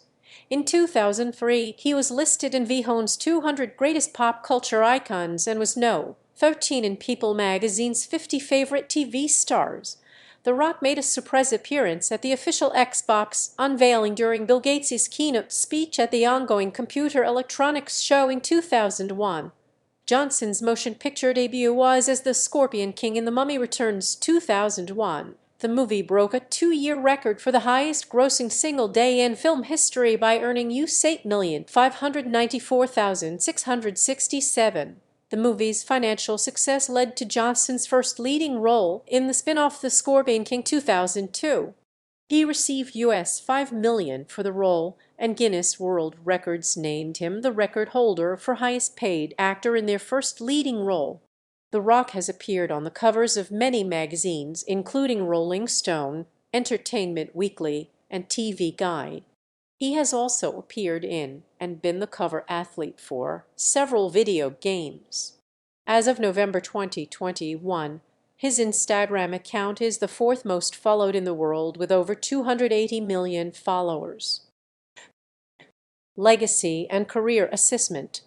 [SPEAKER 1] In 2003, he was listed in VH1's 200 Greatest Pop Culture Icons and was No. 13 in People magazine's 50 Favorite TV Stars. The Rock made a surprise appearance at the official Xbox unveiling during Bill Gates' keynote speech at the ongoing Computer Electronics Show in 2001. Johnson's motion picture debut was as the Scorpion King in The Mummy Returns 2001. The movie broke a 2-year record for the highest grossing single day in film history by earning US $8,594,667. The movie's financial success led to Johnson's first leading role in the spin-off The Scorpion King 2002. He received US $5 million for the role, and Guinness World Records named him the record holder for highest paid actor in their first leading role. The Rock has appeared on the covers of many magazines, including Rolling Stone, Entertainment Weekly, and TV Guide. He has also appeared in and been the cover athlete for several video games. As of November 2021, his Instagram account is the 4th most followed in the world with over 280 million followers. Legacy and Career Assessment.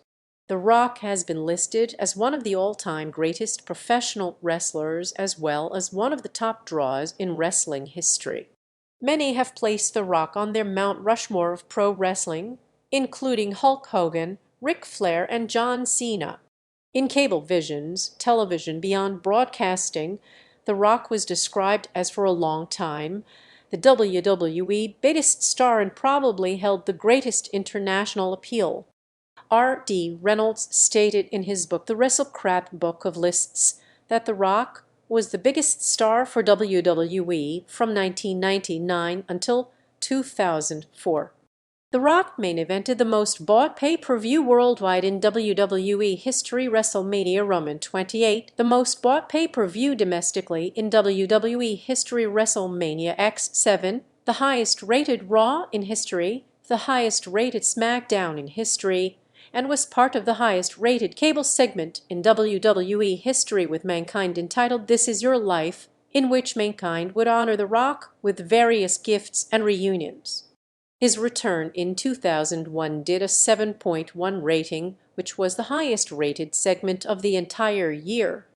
[SPEAKER 1] The Rock has been listed as one of the all-time greatest professional wrestlers as well as one of the top draws in wrestling history. Many have placed The Rock on their Mount Rushmore of pro wrestling, including Hulk Hogan, Ric Flair, and John Cena. In Cablevision's Television Beyond Broadcasting, The Rock was described as for a long time the WWE biggest star and probably held the greatest international appeal. R.D. Reynolds stated in his book, The WrestleCrap Book of Lists, that The Rock was the biggest star for WWE from 1999 until 2004. The Rock main evented the most bought pay-per-view worldwide in WWE history, WrestleMania Roman 28, the most bought pay-per-view domestically in WWE history, WrestleMania X7, the highest rated Raw in history, the highest rated SmackDown in history, and was part of the highest rated cable segment in WWE history, with Mankind entitled This Is Your Life, in which Mankind would honor The Rock with various gifts and reunions. His return in 2001 did a 7.1 rating, which was the highest rated segment of the entire year.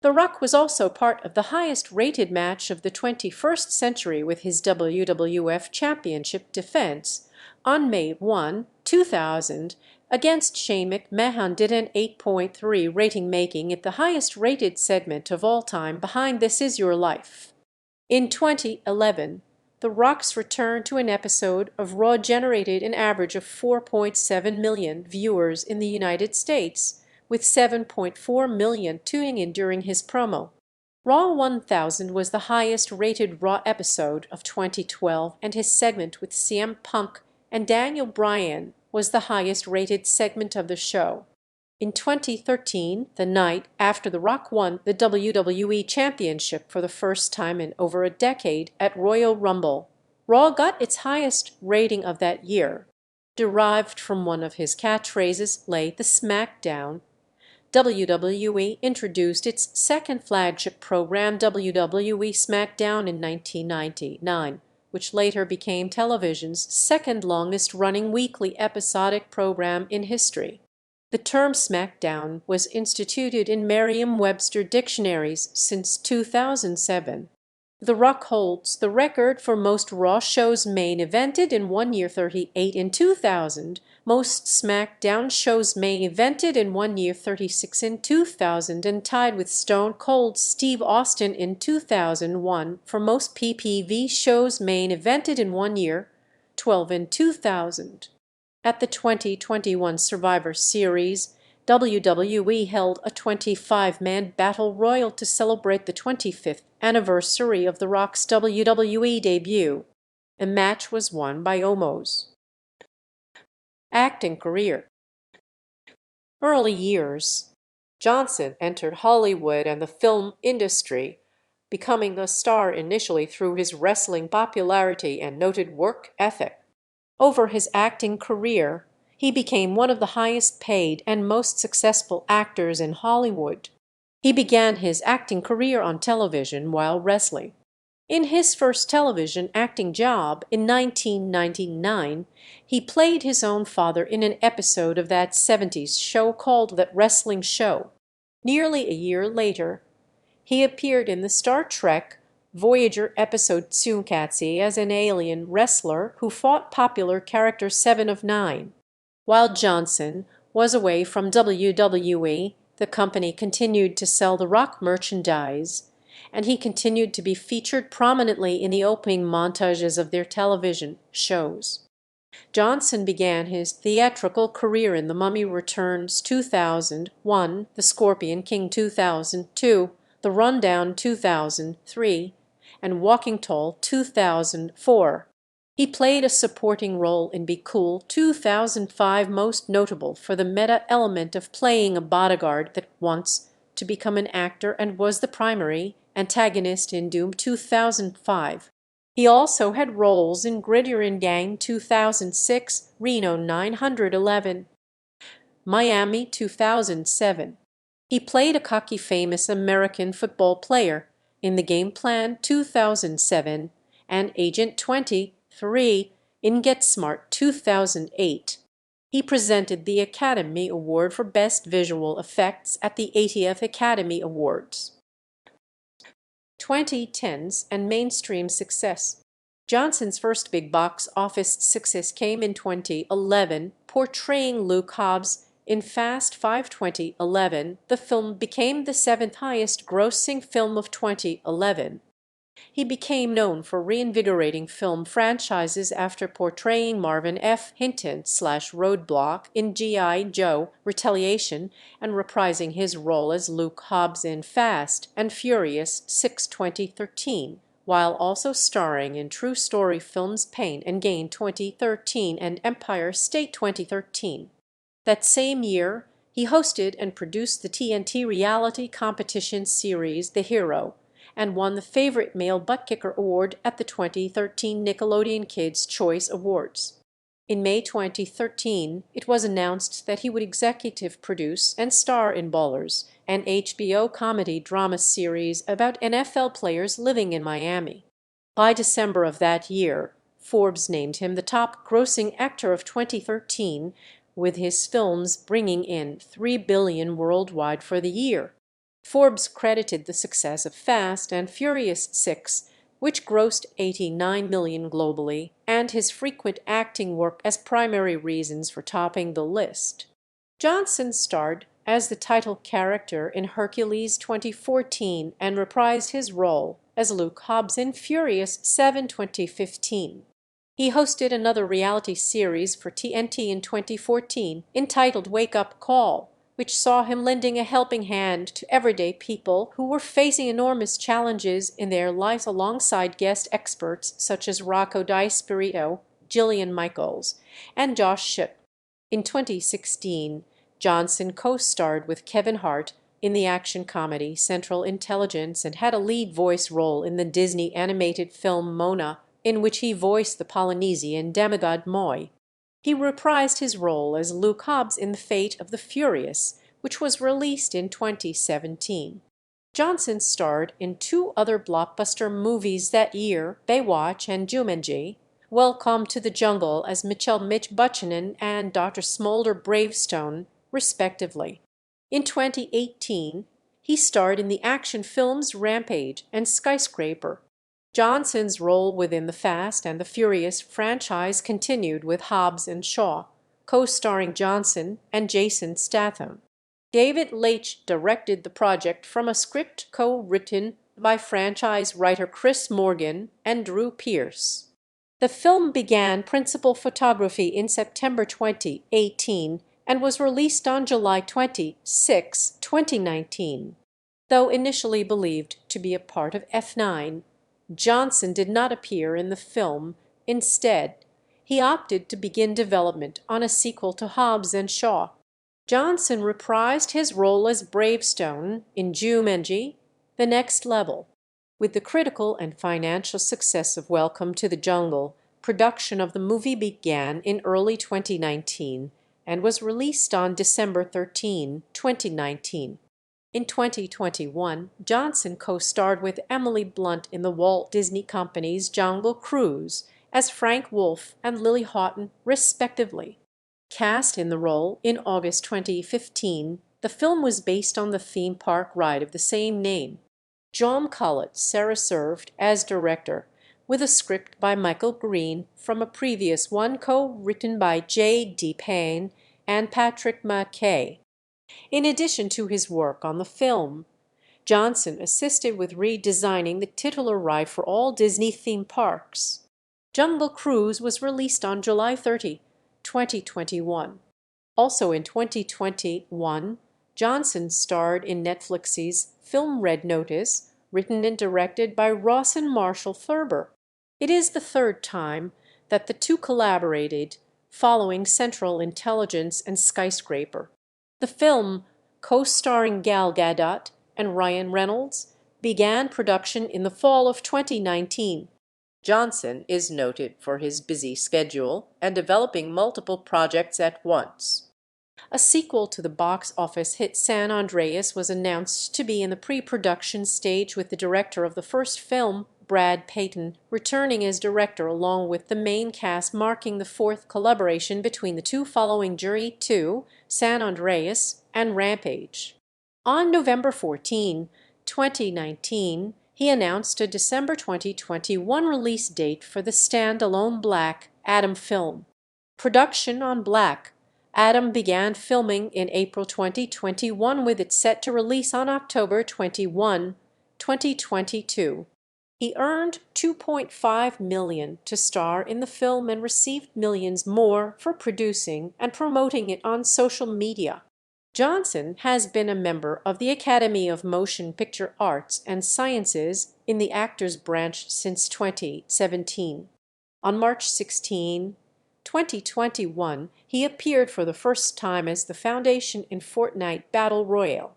[SPEAKER 1] The Rock was also part of the highest rated match of the 21st century with his WWF Championship defense on May 1, 2000, against Shane McMahon, did an 8.3 rating, making it the highest rated segment of all time behind This Is Your Life. In 2011, The Rock's return to an episode of Raw generated an average of 4.7 million viewers in the United States, with 7.4 million tuning in during his promo. Raw 1000 was the highest-rated Raw episode of 2012, and his segment with CM Punk and Daniel Bryan was the highest-rated segment of the show. In 2013, the night after The Rock won the WWE Championship for the first time in over a decade at Royal Rumble, Raw got its highest rating of that year. Derived from one of his catchphrases, "Lay the SmackDown," WWE introduced its second flagship program, WWE SmackDown, in 1999, which later became television's second longest-running weekly episodic program in history. The term SmackDown was instituted in Merriam-Webster dictionaries since 2007. The Rock holds the record for most Raw shows main evented in 1 year, 38 in 2000, most SmackDown shows main evented in 1 year, 36 in 2000, and tied with Stone Cold Steve Austin in 2001 for most PPV shows main evented in 1 year, 12 in 2000. At the 2021 Survivor Series, WWE held a 25-man battle royal to celebrate the 25th anniversary of The Rock's WWE debut. The match was won by Omos. Acting career. Early years. Johnson entered Hollywood and the film industry, becoming a star initially through his wrestling popularity and noted work ethic. Over his acting career, he became one of the highest paid and most successful actors in Hollywood. He began his acting career on television while wrestling. In his first television acting job in 1999, he played his own father in an episode of that 70s show called That Wrestling Show. Nearly a year later, he appeared in the Star Trek Voyager episode Tsunkatse as an alien wrestler who fought popular character 7 of 9. While Johnson was away from WWE, the company continued to sell The Rock merchandise, and he continued to be featured prominently in the opening montages of their television shows. Johnson began his theatrical career in The Mummy Returns 2001, The Scorpion King 2002, The Rundown 2003, and Walking Tall 2004. He played a supporting role in Be Cool 2005, most notable for the meta element of playing a bodyguard that wants to become an actor, and was the primary antagonist in Doom 2005. He also had roles in Gridiron Gang 2006, Reno 911, Miami 2007. He played a cocky famous American football player in The Game Plan 2007 and Agent 23 in Get Smart 2008. He presented the Academy Award for Best Visual Effects at the 80th Academy Awards. 2010s and mainstream success. Johnson's first big box office success came in 2011, portraying Luke Hobbs in Fast 5 2011. The film became the seventh highest grossing film of 2011. He became known for reinvigorating film franchises after portraying Marvin F. Hinton/Roadblock in G.I. Joe: Retaliation and reprising his role as Luke Hobbs in Fast and Furious 6 2013, while also starring in True Story Films' Pain and Gain 2013 and Empire State 2013. That same year, he hosted and produced the TNT reality competition series The Hero, and won the Favorite Male Butt Kicker Award at the 2013 Nickelodeon Kids' Choice Awards. In May 2013, it was announced that he would executive produce and star in Ballers, an HBO comedy drama series about NFL players living in Miami. By December of that year, Forbes named him the top grossing actor of 2013, with his films bringing in $3 billion worldwide for the year. Forbes credited the success of Fast and Furious 6, which grossed $89 million globally, and his frequent acting work as primary reasons for topping the list. Johnson starred as the title character in Hercules 2014 and reprised his role as Luke Hobbs in Furious 7 2015. He hosted another reality series for TNT in 2014 entitled Wake Up Call, which saw him lending a helping hand to everyday people who were facing enormous challenges in their lives alongside guest experts such as Rocco DiSpirito, Jillian Michaels, and Josh Schutt. In 2016, Johnson co-starred with Kevin Hart in the action comedy Central Intelligence and had a lead voice role in the Disney animated film Mona, in which he voiced the Polynesian demigod Moi. He reprised his role as Luke Hobbs in The Fate of the Furious, which was released in 2017. Johnson starred in two other blockbuster movies that year, Baywatch and Jumanji, Welcome to the Jungle as Mitchell Mitch Buchanan and Dr. Smolder Bravestone, respectively. In 2018, he starred in the action films Rampage and Skyscraper. Johnson's role within the Fast and the Furious franchise continued with Hobbs and Shaw, co-starring Johnson and Jason Statham. David Leitch directed the project from a script co-written by franchise writer Chris Morgan and Drew Pearce. The film began principal photography in September 2018 and was released on July 26, 2019. Though initially believed to be a part of F9, Johnson did not appear in the film. Instead, he opted to begin development on a sequel to Hobbs and Shaw. Johnson reprised his role as Bravestone in Jumanji: The Next Level. With the critical and financial success of Welcome to the Jungle, production of the movie began in early 2019 and was released on December 13, 2019. In 2021, Johnson co-starred with Emily Blunt in the Walt Disney Company's Jungle Cruise as Frank Wolf and Lily Houghton, respectively. Cast in the role in August 2015, the film was based on the theme park ride of the same name. John Collett served as director, with a script by Michael Green from a previous one co-written by J.D. Payne and Patrick McKay. In addition to his work on the film, Johnson assisted with redesigning the titular ride for all Disney theme parks. Jungle Cruise was released on July 30, 2021. Also in 2021, Johnson starred in Netflix's film Red Notice, written and directed by Ross and Marshall Thurber. It is the third time that the two collaborated, following Central Intelligence and Skyscraper. The film, co-starring Gal Gadot and Ryan Reynolds, began production in the fall of 2019. Johnson is noted for his busy schedule and developing multiple projects at once. A sequel to the box office hit San Andreas was announced to be in the pre-production stage, with the director of the first film, Brad Payton, returning as director along with the main cast, marking the fourth collaboration between the two following Jury 2, San Andreas, and Rampage. On November 14, 2019, he announced a December 2021 release date for the standalone Black Adam film. Production on Black Adam began filming in April 2021, with it set to release on October 21, 2022. He earned $2.5 million to star in the film and received millions more for producing and promoting it on social media. Johnson has been a member of the Academy of Motion Picture Arts and Sciences in the Actors Branch since 2017. On March 16, 2021, he appeared for the first time as the Foundation in Fortnite Battle Royale.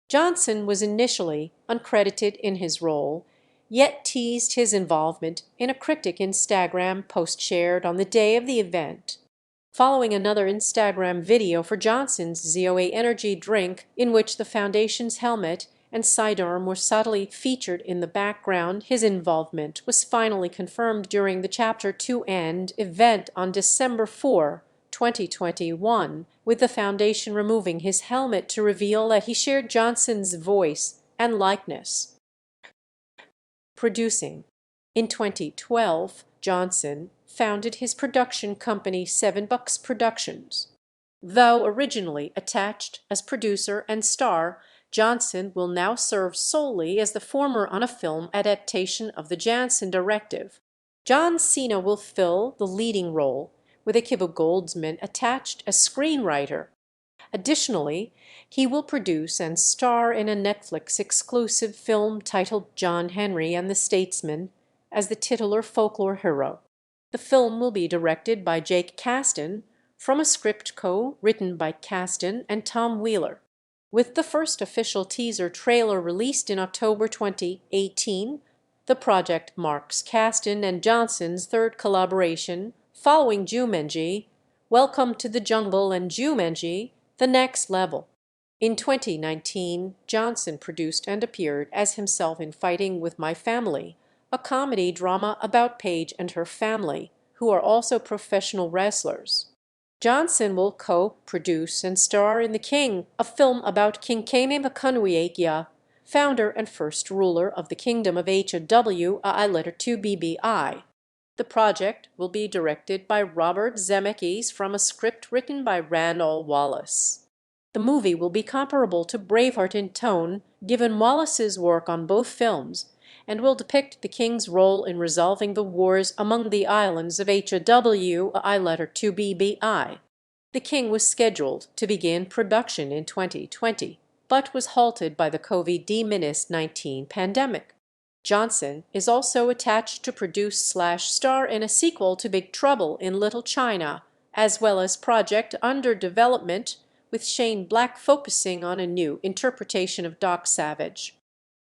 [SPEAKER 1] Johnson was initially uncredited in his role, yet teased his involvement in a cryptic Instagram post shared on the day of the event. Following another Instagram video for Johnson's ZOA energy drink, in which the Foundation's helmet and sidearm were subtly featured in the background, his involvement was finally confirmed during the Chapter 2 End event on December 4, 2021, with the Foundation removing his helmet to reveal that he shared Johnson's voice and likeness. Producing. In 2012, Johnson founded his production company $7 Productions. Though originally attached as producer and star, Johnson will now serve solely as the former on a film adaptation of the Jansen directive. John Cena will fill the leading role, with Akiva Goldsman attached as screenwriter. Additionally, he will produce and star in a Netflix-exclusive film titled John Henry and the Statesman as the titular folklore hero. The film will be directed by Jake Kasdan from a script co-written by Kasdan and Tom Wheeler. With the first official teaser trailer released in October 2018, the project marks Kasdan and Johnson's third collaboration following Jumanji, Welcome to the Jungle, and Jumanji: The Next Level. In 2019, Johnson produced and appeared as himself in Fighting with My Family, a comedy drama about Paige and her family, who are also professional wrestlers. Johnson will co-produce and star in The King, a film about King Kaimi Makunwiakya, founder and first ruler of the Kingdom of HW I2BBI. The project will be directed by Robert Zemeckis from a script written by Randall Wallace. The movie will be comparable to Braveheart in tone, given Wallace's work on both films, and will depict the king's role in resolving the wars among the islands of HW I2BBI. The King was scheduled to begin production in 2020, but was halted by the COVID-19 pandemic. Johnson is also attached to produce/star in a sequel to Big Trouble in Little China, as well as project under development with Shane Black focusing on a new interpretation of Doc Savage.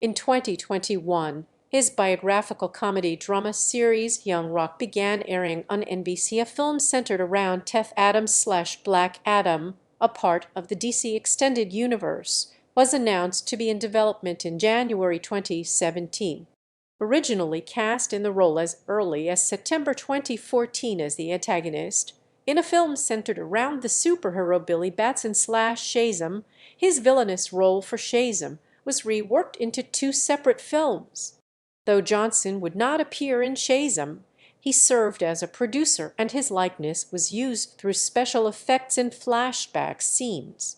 [SPEAKER 1] In 2021, his biographical comedy drama series Young Rock began airing on NBC. A film centered around Teth Adams/Black Adam, a part of the DC Extended Universe, was announced to be in development in January 2017. Originally cast in the role as early as September 2014 as the antagonist, in a film centered around the superhero Billy Batson/Shazam, his villainous role for Shazam was reworked into two separate films. Though Johnson would not appear in Shazam, he served as a producer and his likeness was used through special effects and flashback scenes.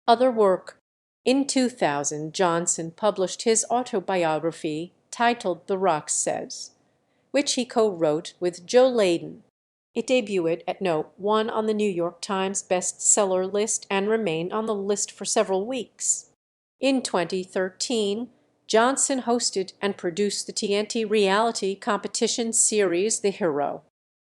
[SPEAKER 1] Other work. In 2000, Johnson published his autobiography titled The Rock Says, which he co-wrote with Joe Layden. It debuted at No. 1 on the New York Times bestseller list and remained on the list for several weeks. In 2013, Johnson hosted and produced the TNT reality competition series The Hero.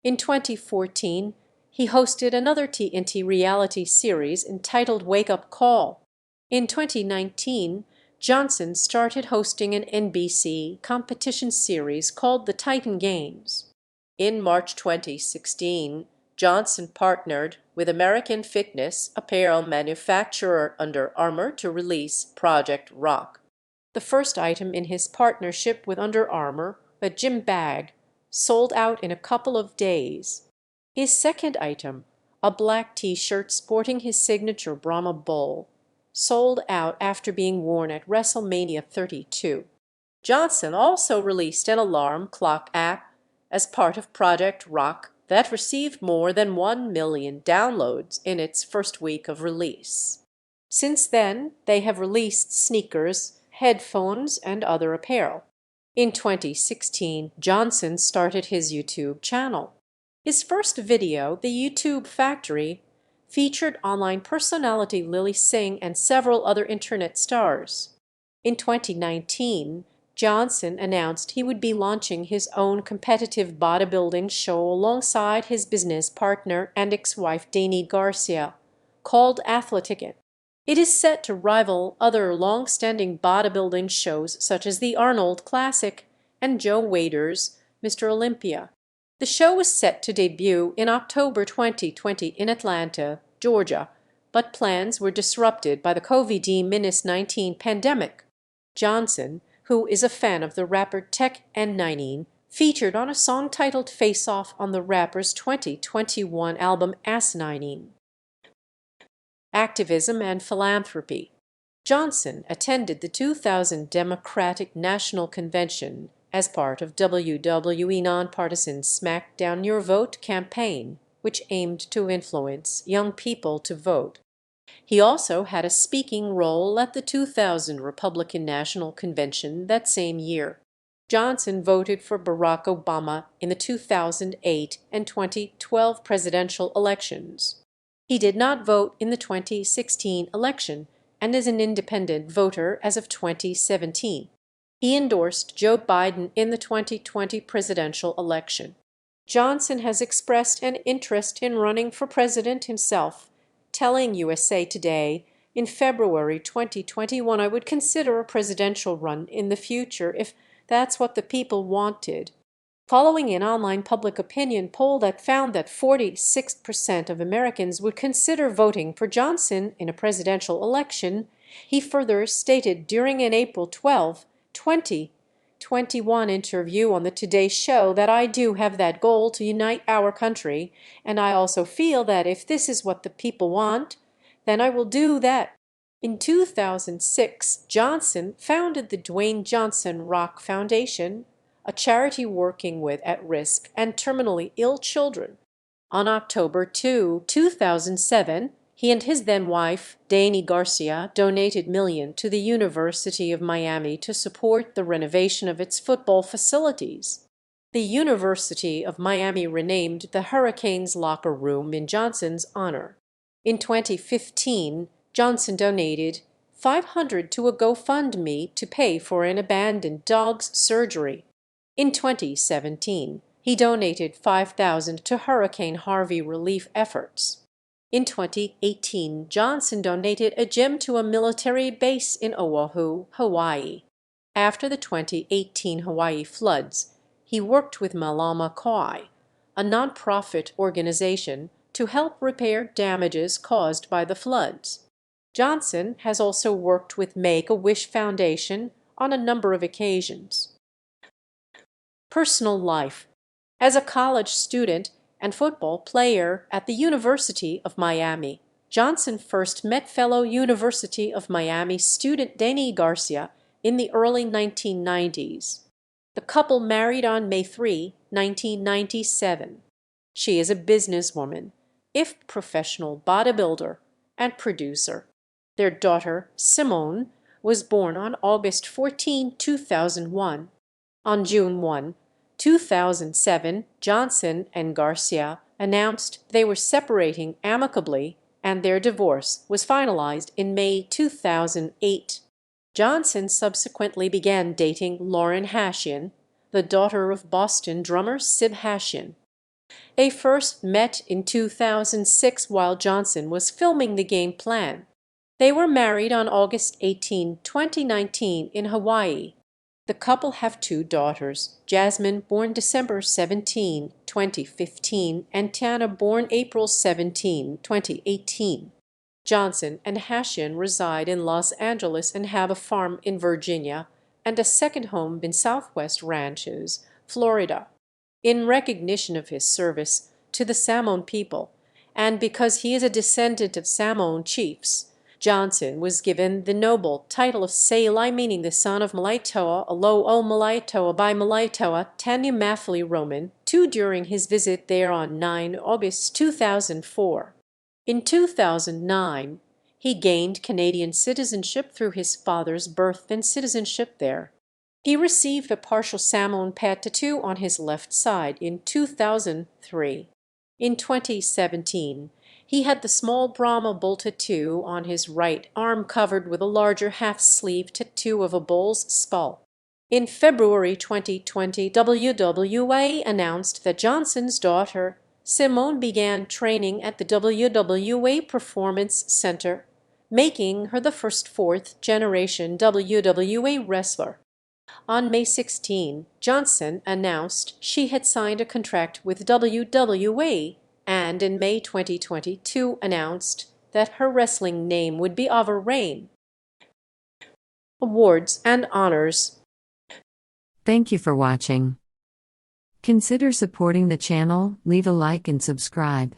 [SPEAKER 1] In 2014, he hosted another TNT reality series entitled Wake Up Call. In 2019, Johnson started hosting an NBC competition series called The Titan Games. In March 2016, Johnson partnered with American fitness apparel manufacturer Under Armour to release Project Rock. The first item in his partnership with Under Armour, a gym bag, sold out in a couple of days. His second item, a black T-shirt sporting his signature Brahma Bull, sold out after being worn at WrestleMania 32. Johnson also released an alarm clock app as part of Project Rock that received more than 1 million downloads in its first week of release. Since then, they have released sneakers, headphones, and other apparel. In 2016, Johnson started his YouTube channel. His first video, The YouTube Factory, featured online personality Lily Singh and several other internet stars. In 2019, Johnson announced he would be launching his own competitive bodybuilding show alongside his business partner and ex-wife Dani Garcia, called Athletic. It is set to rival other long-standing bodybuilding shows such as the Arnold Classic and Joe Wader's Mr. Olympia. The show was set to debut in October 2020 in Atlanta, Georgia, but plans were disrupted by the COVID-19 pandemic. Johnson, who is a fan of the rapper Tech N99, featured on a song titled Face Off on the rapper's 2021 album Ass 99. Activism and philanthropy. Johnson attended the 2000 Democratic National Convention as part of WWE nonpartisan Smackdown Your Vote campaign, which aimed to influence young people to vote. He also had a speaking role at the 2000 Republican National Convention that same year. Johnson voted for Barack Obama in the 2008 and 2012 presidential elections. He did not vote in the 2016 election and is an independent voter as of 2017. He endorsed Joe Biden in the 2020 presidential election. Johnson has expressed an interest in running for president himself, telling USA Today, "In February 2021, I would consider a presidential run in the future if that's what the people wanted." Following an online public opinion poll that found that 46% of Americans would consider voting for Johnson in a presidential election, he further stated during an April 12, 2021 interview on the Today Show that "I do have that goal to unite our country, and I also feel that if this is what the people want, then I will do that." In 2006, Johnson founded the Dwayne Johnson Rock Foundation, a charity working with at-risk and terminally ill children. On October 2, 2007, he and his then-wife, Dani Garcia, donated millions to the University of Miami to support the renovation of its football facilities. The University of Miami renamed the Hurricanes locker room in Johnson's honor. In 2015, Johnson donated $500 to a GoFundMe to pay for an abandoned dog's surgery. In 2017, he donated $5,000 to Hurricane Harvey relief efforts. In 2018, Johnson donated a gym to a military base in Oahu, Hawaii. After the 2018 Hawaii floods, he worked with Malama Kauai, a nonprofit organization, to help repair damages caused by the floods. Johnson has also worked with Make-A-Wish Foundation on a number of occasions. Personal life. As a college student and football player at the University of Miami, Johnson first met fellow University of Miami student Dani Garcia in the early 1990s. The couple married on May 3, 1997. She is a businesswoman, if professional bodybuilder, and producer. Their daughter, Simone, was born on August 14, 2001. On June 1, 2007, Johnson and Garcia announced they were separating amicably, and their divorce was finalized in May 2008. Johnson subsequently began dating Lauren Hashian, the daughter of Boston drummer Sib Hashian. They first met in 2006 while Johnson was filming The Game Plan. They were married on August 18, 2019 in Hawaii. The couple have two daughters, Jasmine, born December 17, 2015, and Tana, born April 17, 2018. Johnson and Hashian reside in Los Angeles and have a farm in Virginia and a second home in Southwest Ranches, Florida. In recognition of his service to the Samoan people, and because he is a descendant of Samoan chiefs, Johnson was given the noble title of Seilai, meaning the son of Malaitoa, Alo o Malaitoa by Malaitoa Tanyamafli Roman, II during his visit there on 9 August 2004. In 2009, he gained Canadian citizenship through his father's birth and citizenship there. He received a partial Samoan pad tattoo on his left side in 2003. In 2017, he had the small Brahma bull tattoo on his right arm covered with a larger half-sleeve tattoo of a bull's skull. In February 2020, WWE announced that Johnson's daughter, Simone, began training at the WWE Performance Center, making her the first fourth-generation WWE wrestler. On May 16, Johnson announced she had signed a contract with WWE, and in May 2022 announced that her wrestling name would be Ava Rain. Awards and honors.
[SPEAKER 2] Thank you for watching. Consider supporting the channel, leave a like and subscribe.